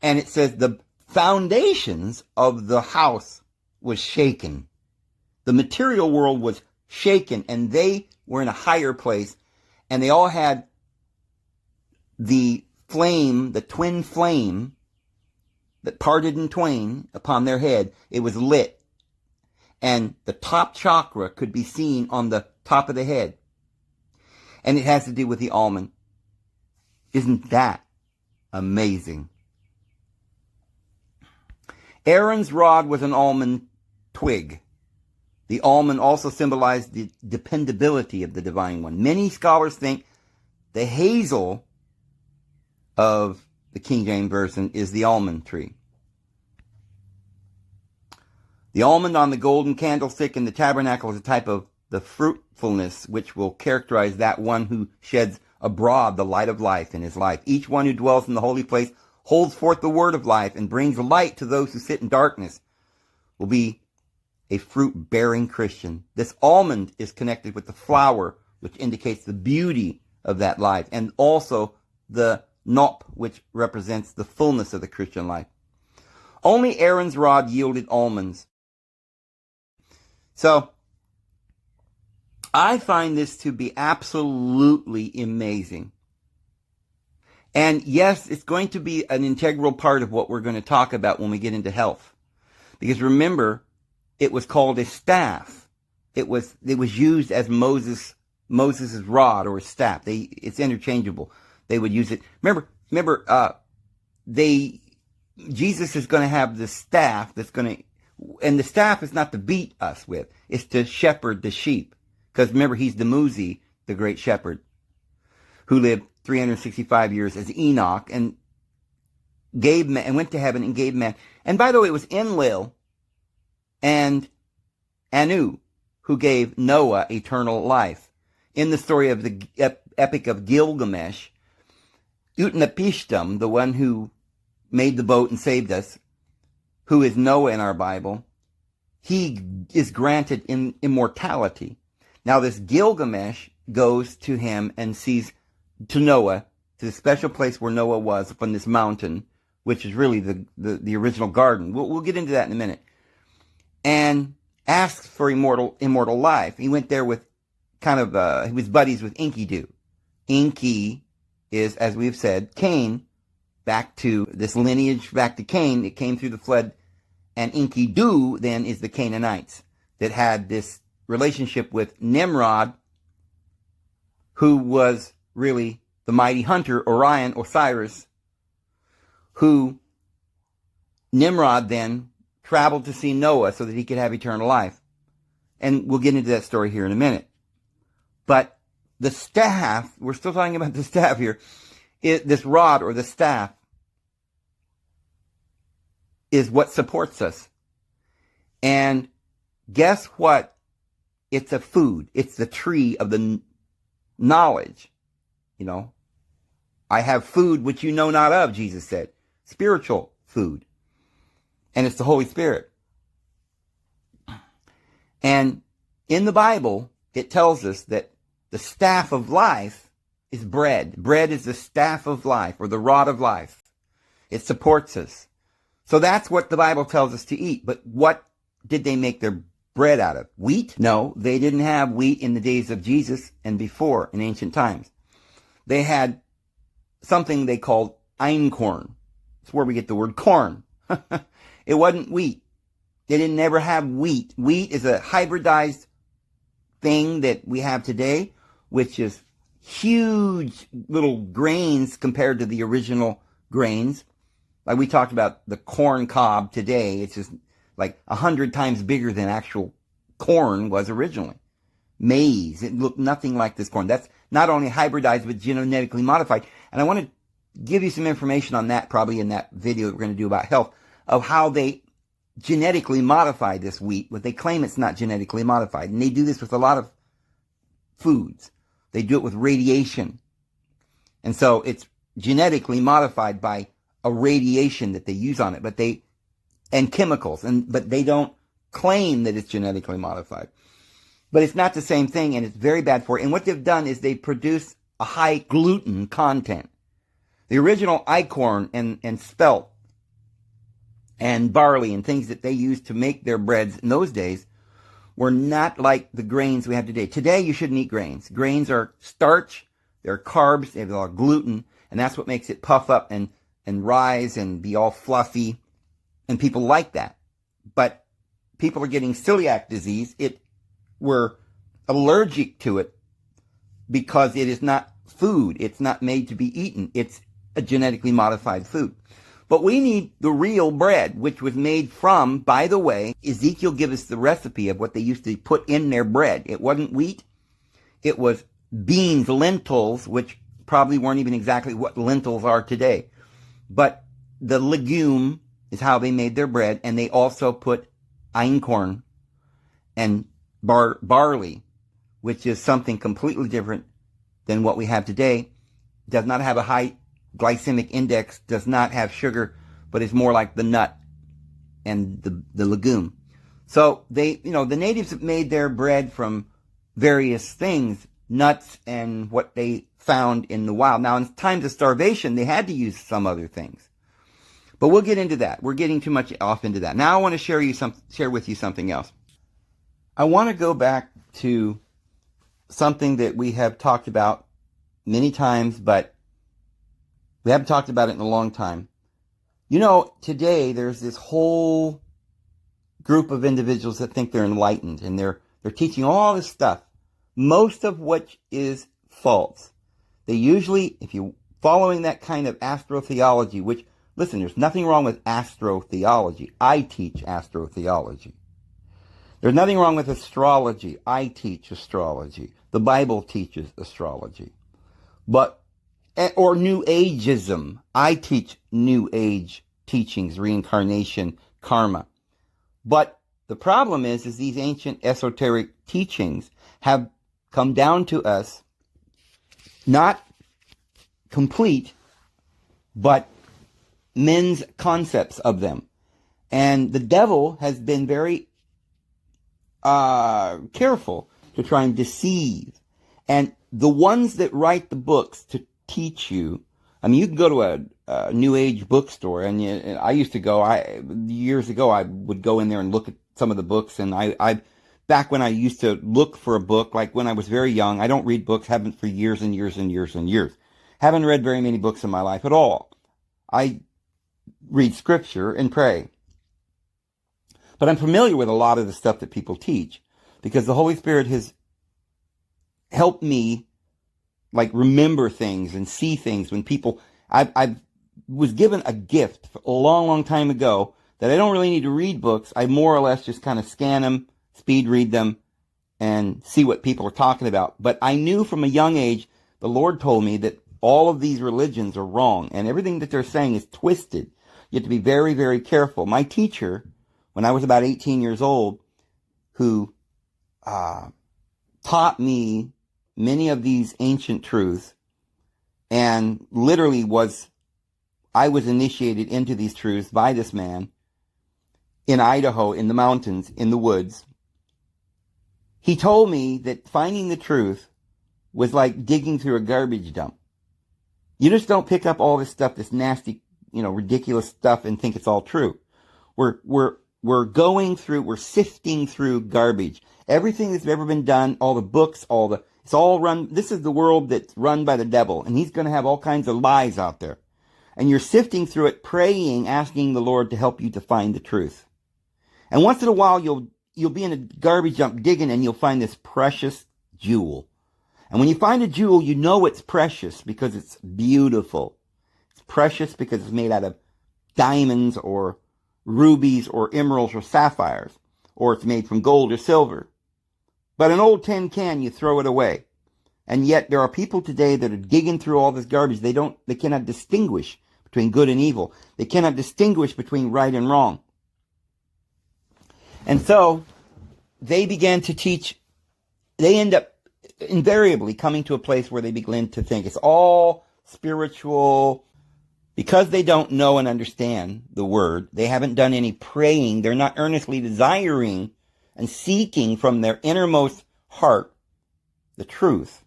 And it says the foundations of the house was shaken. The material world was shaken, and they were in a higher place, and they all had the flame, the twin flame that parted in twain upon their head. It was lit, and the top chakra could be seen on the top of the head. And it has to do with the almond. Isn't that amazing? Aaron's rod was an almond twig. The almond also symbolized the dependability of the Divine One. Many scholars think the hazel of the King James Version is the almond tree. The almond on the golden candlestick in the tabernacle is a type of the fruitfulness which will characterize that one who sheds abroad the light of life in his life. Each one who dwells in the holy place holds forth the word of life and brings light to those who sit in darkness, will be a fruit-bearing Christian. This almond is connected with the flower, which indicates the beauty of that life, and also the nop, which represents the fullness of the Christian life. Only Aaron's rod yielded almonds. So, I find this to be absolutely amazing. And yes, it's going to be an integral part of what we're going to talk about when we get into health. Because remember, it was called a staff. It was used as Moses' rod or staff. It's interchangeable. They would use it. Remember, Jesus is going to have the staff that's going to, and the staff is not to beat us with. It's to shepherd the sheep. Because remember, he's the Muzi, the great shepherd, who lived 365 years as Enoch and went to heaven and gave man. And by the way, it was Enlil and Anu who gave Noah eternal life. In the story of the Epic of Gilgamesh, Utnapishtim, the one who made the boat and saved us, who is Noah in our Bible, he is granted immortality. Now this Gilgamesh goes to him and sees, to Noah, to the special place where Noah was up on this mountain, which is really the original garden. We'll get into that in a minute. And asks for immortal life. He went there with he was buddies with Enkidu. Enki is, as we've said, Cain, back to this lineage, back to Cain. It came through the flood. And Enkidu then is the Canaanites that had this relationship with Nimrod, who was really the mighty hunter, Orion, Osiris, who Nimrod then traveled to see Noah so that he could have eternal life. And we'll get into that story here in a minute. But the staff, we're still talking about the staff here, this rod or the staff is what supports us. And guess what? It's a food. It's the tree of the knowledge. You know, I have food which you know not of, Jesus said. Spiritual food. And it's the Holy Spirit. And in the Bible, it tells us that the staff of life is bread. Bread is the staff of life, or the rod of life. It supports us. So that's what the Bible tells us to eat. But what did they make their bread out of? Wheat? No, they didn't have wheat in the days of Jesus and before, in ancient times. They had something they called einkorn. That's where we get the word corn. It wasn't wheat. They didn't ever have wheat. Wheat is a hybridized thing that we have today, which is huge little grains compared to the original grains. Like we talked about the corn cob today. It's just like 100 times bigger than actual corn was originally. Maize, it looked nothing like this corn. That's not only hybridized, but genetically modified. And I want to give you some information on that, probably in that video that we're going to do about health, of how they genetically modify this wheat, but they claim it's not genetically modified. And they do this with a lot of foods. They do it with radiation. And so it's genetically modified by a radiation that they use on it, and chemicals, but they don't claim that it's genetically modified. But it's not the same thing, and it's very bad for it. And what they've done is they produce a high gluten content. The original einkorn and spelt and barley and things that they used to make their breads in those days were not like the grains we have today. Today, you shouldn't eat grains. Grains are starch, they're carbs, they have gluten, and that's what makes it puff up and rise and be all fluffy. And people like that. But people are getting celiac disease. We're allergic to it because it is not food. It's not made to be eaten. It's a genetically modified food. But we need the real bread, which was made from, by the way, Ezekiel gives us the recipe of what they used to put in their bread. It wasn't wheat. It was beans, lentils, which probably weren't even exactly what lentils are today. But the legume is how they made their bread, and they also put einkorn and barley, which is something completely different than what we have today. Does not have a high glycemic index, does not have sugar, but is more like the nut and the legume. So the natives have made their bread from various things, nuts and what they found in the wild. Now, in times of starvation, they had to use some other things. But we'll get into that. We're getting too much off into that. Now I want to share with you something else. I want to go back to something that we have talked about many times, but we haven't talked about it in a long time. Today there's this whole group of individuals that think they're enlightened, and they're teaching all this stuff, most of which is false. They usually, if you're following that kind of astrotheology, which, listen, there's nothing wrong with astrotheology. I teach astrotheology. There's nothing wrong with astrology. I teach astrology. The Bible teaches astrology. Or New Ageism. I teach New Age teachings, reincarnation, karma. But the problem is these ancient esoteric teachings have come down to us, not complete, but men's concepts of them. And the devil has been very careful to try and deceive. And the ones that write the books to teach you, you can go to a New Age bookstore, and I used to go, years ago, I would go in there and look at some of the books, and I back when I used to look for a book, like when I was very young, I don't read books, haven't for years and years and years and years. Haven't read very many books in my life at all. I read scripture and pray. But I'm familiar with a lot of the stuff that people teach, because the Holy Spirit has helped me remember things and see things when people, I was given a gift a long, long time ago that I don't really need to read books. I more or less just kind of scan them, speed read them, and see what people are talking about. But I knew from a young age, the Lord told me that all of these religions are wrong, and everything that they're saying is twisted. You have to be very, very careful. My teacher, when I was about 18 years old, who taught me many of these ancient truths, and literally I was initiated into these truths by this man in Idaho, in the mountains, in the woods. He told me that finding the truth was like digging through a garbage dump. You just don't pick up all this stuff, this nasty, ridiculous stuff, and think it's all true. We're going through, we're sifting through garbage. Everything that's ever been done, all the books, it's all run. This is the world that's run by the devil, and he's going to have all kinds of lies out there. And you're sifting through it, praying, asking the Lord to help you to find the truth. And once in a while, you'll be in a garbage dump digging, and you'll find this precious jewel. And when you find a jewel, you know it's precious because it's beautiful. It's precious because it's made out of diamonds or rubies or emeralds or sapphires, or it's made from gold or silver. But an old tin can, you throw it away. And yet there are people today that are digging through all this garbage. They cannot distinguish between good and evil. They cannot distinguish between right and wrong. And so they began to teach. They end up invariably coming to a place where they begin to think it's all spiritual. Because they don't know and understand the word, they haven't done any praying, they're not earnestly desiring and seeking from their innermost heart the truth.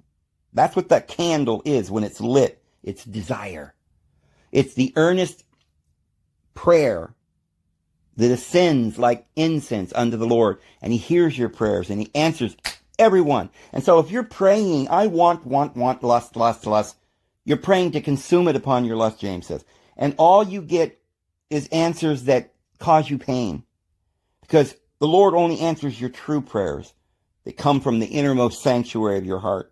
That's what that candle is when it's lit. It's desire. It's the earnest prayer that ascends like incense unto the Lord, and he hears your prayers, and he answers everyone. And so if you're praying, I want, lust, you're praying to consume it upon your lust, James says. And all you get is answers that cause you pain. Because the Lord only answers your true prayers that come from the innermost sanctuary of your heart.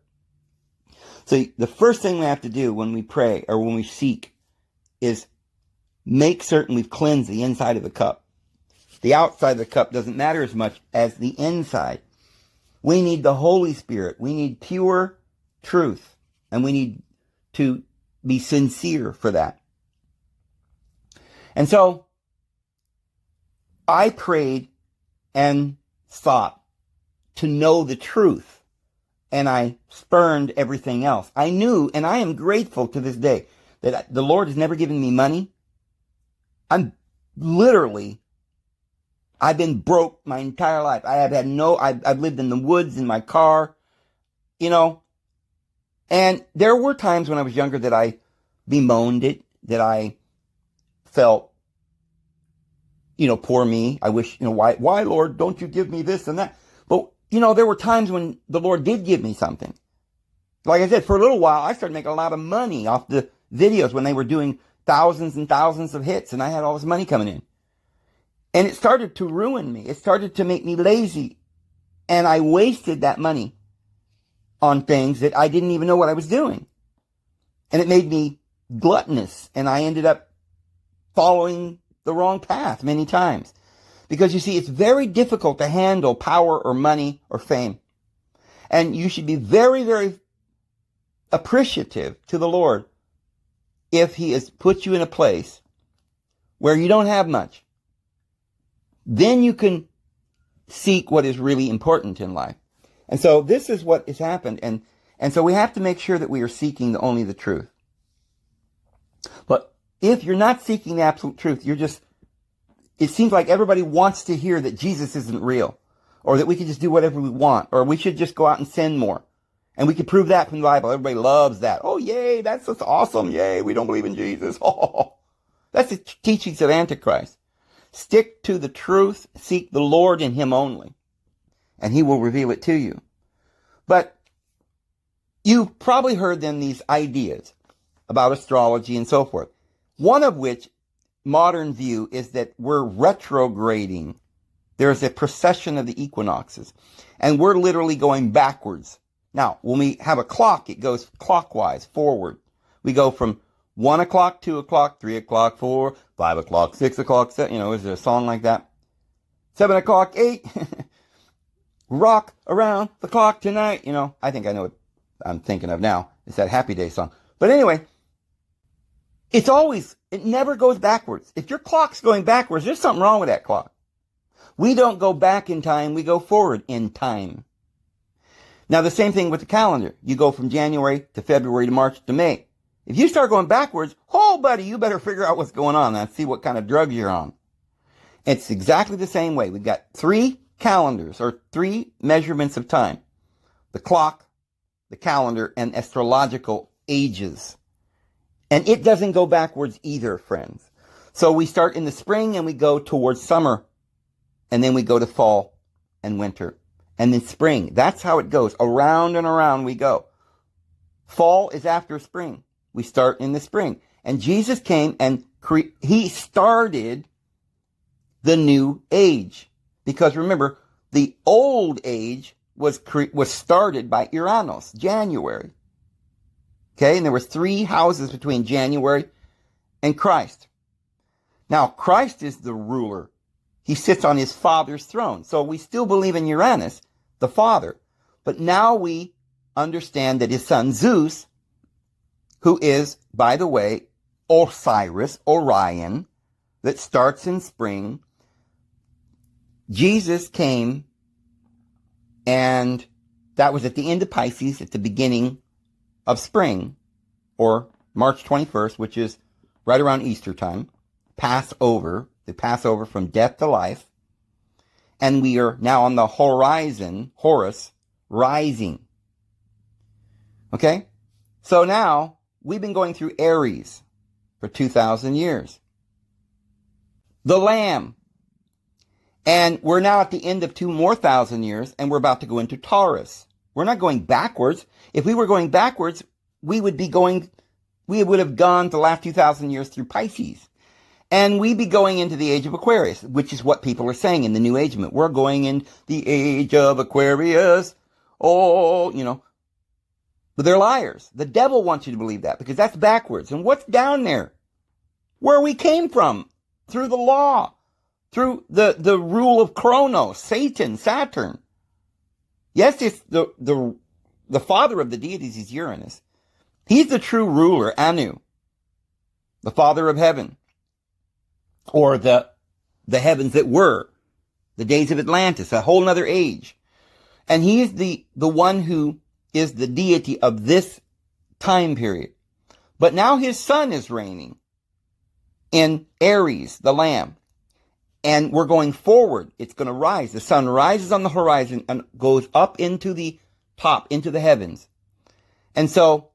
So the first thing we have to do when we pray or when we seek is make certain we've cleansed the inside of the cup. The outside of the cup doesn't matter as much as the inside. We need the Holy Spirit. We need pure truth. And we need to be sincere for that. And so I prayed and sought to know the truth. And I spurned everything else. I knew, and I am grateful to this day, that the Lord has never given me money. I've been broke my entire life. I've lived in the woods in my car, and there were times when I was younger that I bemoaned it, that I felt, poor me. I wish, why Lord, don't you give me this and that? But, there were times when the Lord did give me something. Like I said, for a little while, I started making a lot of money off the videos when they were doing thousands and thousands of hits, and I had all this money coming in. And it started to ruin me. It started to make me lazy. And I wasted that money on things that I didn't even know what I was doing. And it made me gluttonous. And I ended up following the wrong path many times. Because you see, it's very difficult to handle power or money or fame. And you should be very, very appreciative to the Lord if he has put you in a place where you don't have much. Then you can seek what is really important in life. And so this is what has happened. And so we have to make sure that we are seeking only the truth. But if you're not seeking the absolute truth, it seems like everybody wants to hear that Jesus isn't real, or that we can just do whatever we want, or we should just go out and sin more. And we can prove that from the Bible. Everybody loves that. Oh, yay, that's just awesome. Yay, we don't believe in Jesus. Oh, that's the teachings of Antichrist. Stick to the truth. Seek the Lord in him only, and he will reveal it to you. But you've probably heard then these ideas about astrology and so forth. One of which modern view is that we're retrograding. There's a precession of the equinoxes, and we're literally going backwards. Now, when we have a clock, it goes clockwise, forward. We go from 1 o'clock, 2 o'clock, 3 o'clock, 4, 5 o'clock, 6 o'clock, 7, is there a song like that? 7 o'clock, 8, rock around the clock tonight. I think I know what I'm thinking of now. It's that Happy Day song. But anyway, it never goes backwards. If your clock's going backwards, there's something wrong with that clock. We don't go back in time, we go forward in time. Now, the same thing with the calendar. You go from January to February to March to May. If you start going backwards, oh, buddy, you better figure out what's going on and see what kind of drugs you're on. It's exactly the same way. We've got 3 calendars, or 3 measurements of time. The clock, the calendar, and astrological ages. And it doesn't go backwards either, friends. So we start in the spring and we go towards summer. And then we go to fall and winter. And then spring. That's how it goes. Around and around we go. Fall is after spring. We start in the spring. And Jesus came and he started the new age. Because remember, the old age was started by Uranus, January. Okay, and there were 3 houses between January and Christ. Now, Christ is the ruler. He sits on his Father's throne. So we still believe in Uranus, the Father. But now we understand that his son Zeus, who is, by the way, Osiris, Orion, that starts in spring, Jesus came, and that was at the end of Pisces, at the beginning of spring, or March 21st, which is right around Easter time, Passover, the Passover from death to life, and we are now on the horizon, Horus, rising. Okay? So now, we've been going through Aries for 2,000 years. The Lamb And we're now at the end of 2 more thousand years, and we're about to go into Taurus. We're not going backwards. If we were going backwards, we would have gone the last 2,000 years through Pisces. And we'd be going into the age of Aquarius, which is what people are saying in the New Age movement. We're going in the age of Aquarius. Oh, But they're liars. The devil wants you to believe that because that's backwards. And what's down there? Where we came from. Through the law. Through the rule of Chronos, Satan, Saturn. Yes, it's the father of the deities is Uranus. He's the true ruler, Anu. The father of heaven. Or the heavens that were. The days of Atlantis, a whole nother age. And he is the one who is the deity of this time period. But now his son is reigning in Aries, the lamb. And we're going forward. It's going to rise. The sun rises on the horizon and goes up into the top, into the heavens. And so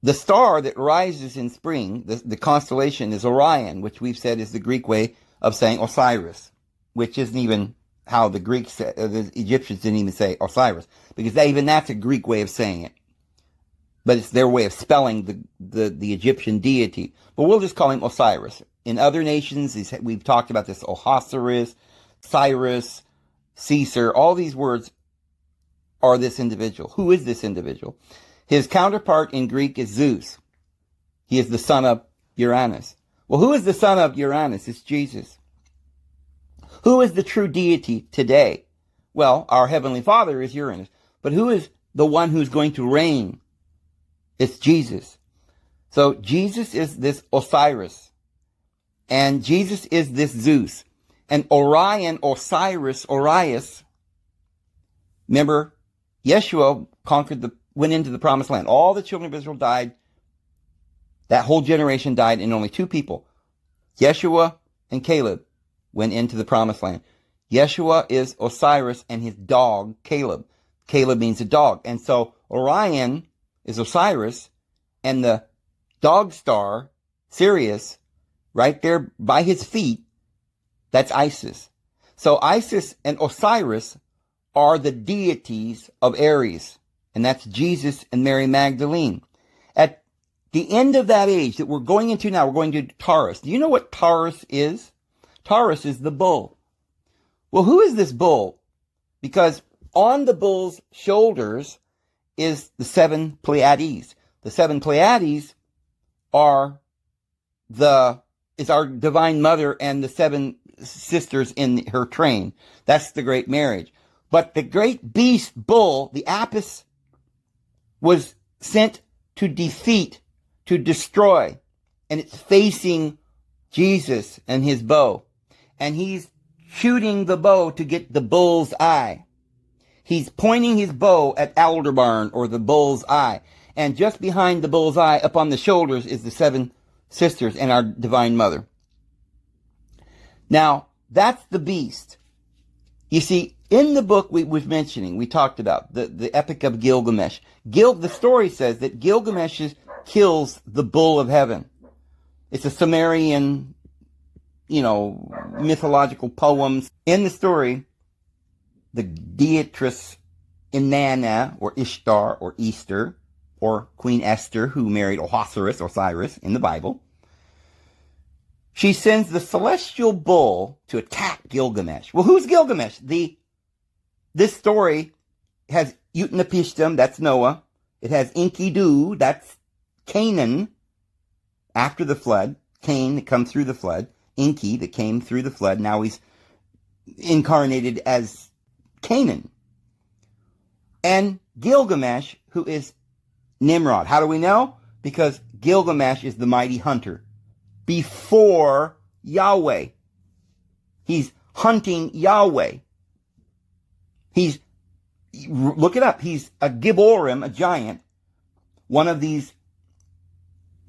the star that rises in spring, the constellation is Orion, which we've said is the Greek way of saying Osiris, which isn't even how the Greeks said, the Egyptians didn't even say Osiris, because that's a Greek way of saying it. But it's their way of spelling the Egyptian deity. But we'll just call him Osiris. In other nations, we've talked about this, Osiris, Cyrus, Caesar, all these words are this individual. Who is this individual? His counterpart in Greek is Zeus. He is the son of Uranus. Well, who is the son of Uranus? It's Jesus. Who is the true deity today? Well, our Heavenly Father is Uranus. But who is the one who's going to reign? It's Jesus. So Jesus is this Osiris. And Jesus is this Zeus. And Orion, Osiris, Orius. Remember, Yeshua went into the promised land. All the children of Israel died. That whole generation died, and only 2 people, Yeshua and Caleb, went into the promised land. Yeshua is Osiris and his dog, Caleb. Caleb means a dog. And so Orion is Osiris, and the dog star, Sirius, right there by his feet, that's Isis. So Isis and Osiris are the deities of Aries. And that's Jesus and Mary Magdalene. At the end of that age that we're going into now, we're going to Taurus. Do you know what Taurus is? Taurus is the bull. Well, who is this bull? Because on the bull's shoulders is the 7 Pleiades. The 7 Pleiades is our divine mother and the 7 sisters in her train. That's the great marriage. But the great beast bull, the Apis, was sent to defeat, to destroy. And it's facing Jesus and his bow. And he's shooting the bow to get the bull's eye. He's pointing his bow at Aldebaran, or the bull's eye. And just behind the bull's eye, up on the shoulders, is the 7 sisters and our divine mother. Now, that's the beast. You see, in the book we was mentioning, we talked about the Epic of Gilgamesh. The story says that Gilgamesh kills the bull of heaven. It's a Sumerian, mythological poem. In the story, the deitress Inanna, or Ishtar, or Easter, or Queen Esther, who married Osiris in the Bible, she sends the celestial bull to attack Gilgamesh. Well, who's Gilgamesh? This story has Utnapishtim, that's Noah. It has Enkidu, that's Canaan, after the flood. Cain that comes through the flood. Enki that came through the flood. Now he's incarnated as Canaan. And Gilgamesh, who is Nimrod. How do we know? Because Gilgamesh is the mighty hunter. Before Yahweh. He's hunting Yahweh. Look it up. He's a Gibborim, a giant. One of these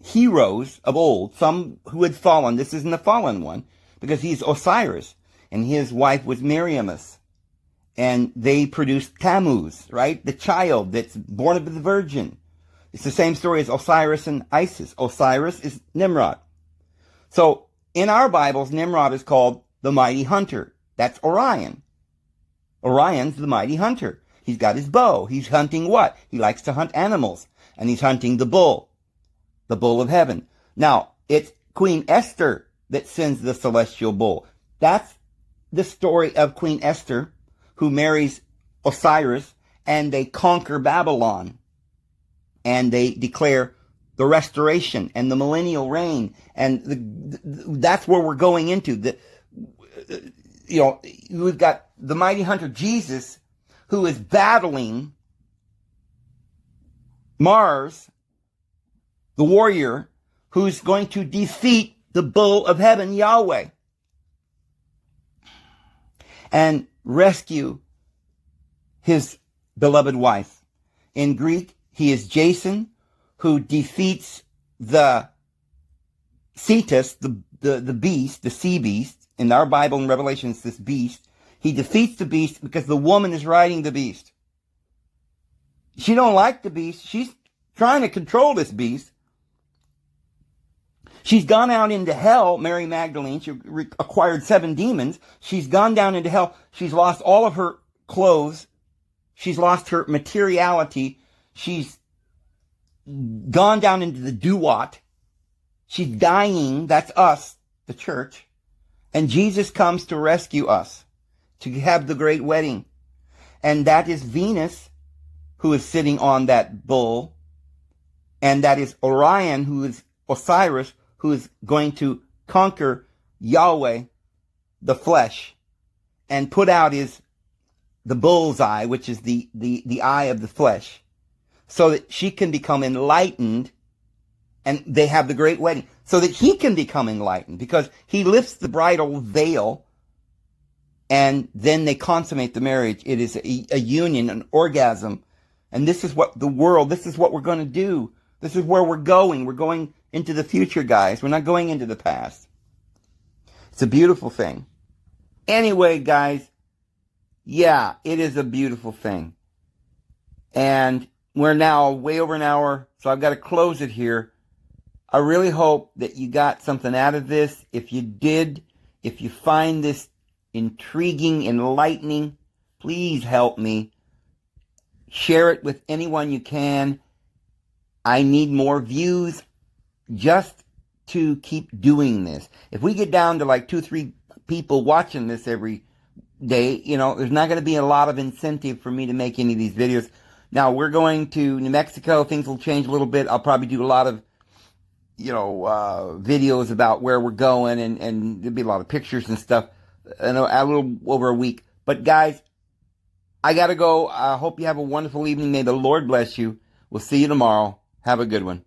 heroes of old. Some who had fallen. This isn't the fallen one. Because he's Osiris. And his wife was Miriamus. And they produced Tammuz, right? The child that's born of the virgin. It's the same story as Osiris and Isis. Osiris is Nimrod. So, in our Bibles, Nimrod is called the mighty hunter. That's Orion. Orion's the mighty hunter. He's got his bow. He's hunting what? He likes to hunt animals. And he's hunting the bull of heaven. Now, it's Queen Esther that sends the celestial bull. That's the story of Queen Esther, who marries Osiris, and they conquer Babylon. And they declare the restoration and the millennial reign. And that's where we're going into. We've got the mighty hunter Jesus, who is battling Mars, the warrior, who's going to defeat the bull of heaven, Yahweh, and rescue his beloved wife. In Greek, he is Jason, who defeats the Cetus, the beast, the sea beast. In our Bible in Revelation, it's this beast. He defeats the beast because the woman is riding the beast. She don't like the beast. She's trying to control this beast. She's gone out into hell, Mary Magdalene. She acquired 7 demons. She's gone down into hell. She's lost all of her clothes. She's lost her materiality. She's gone down into the duat. She's dying. That's us, the church. And Jesus comes to rescue us, to have the great wedding. And that is Venus, who is sitting on that bull. And that is Orion, who is Osiris, who is going to conquer Yahweh, the flesh, and put out the bull's eye, which is the eye of the flesh, so that she can become enlightened, and they have the great wedding, so that he can become enlightened, because he lifts the bridal veil, and then they consummate the marriage. It is a union, an orgasm, and this is what this is what we're going to do. This is where we're going. We're going into the future, guys. We're not going into the past. It's a beautiful thing. Anyway, guys, yeah, it is a beautiful thing. And we're now way over an hour, so I've got to close it here. I really hope that you got something out of this. If you did, if you find this intriguing, enlightening, please help me. Share it with anyone you can. I need more views just to keep doing this. If we get down to like 2-3 people watching this every day, there's not going to be a lot of incentive for me to make any of these videos. Now, we're going to New Mexico. Things will change a little bit. I'll probably do a lot of, videos about where we're going, and there'll be a lot of pictures and stuff in a little over a week. But guys, I got to go. I hope you have a wonderful evening. May the Lord bless you. We'll see you tomorrow. Have a good one.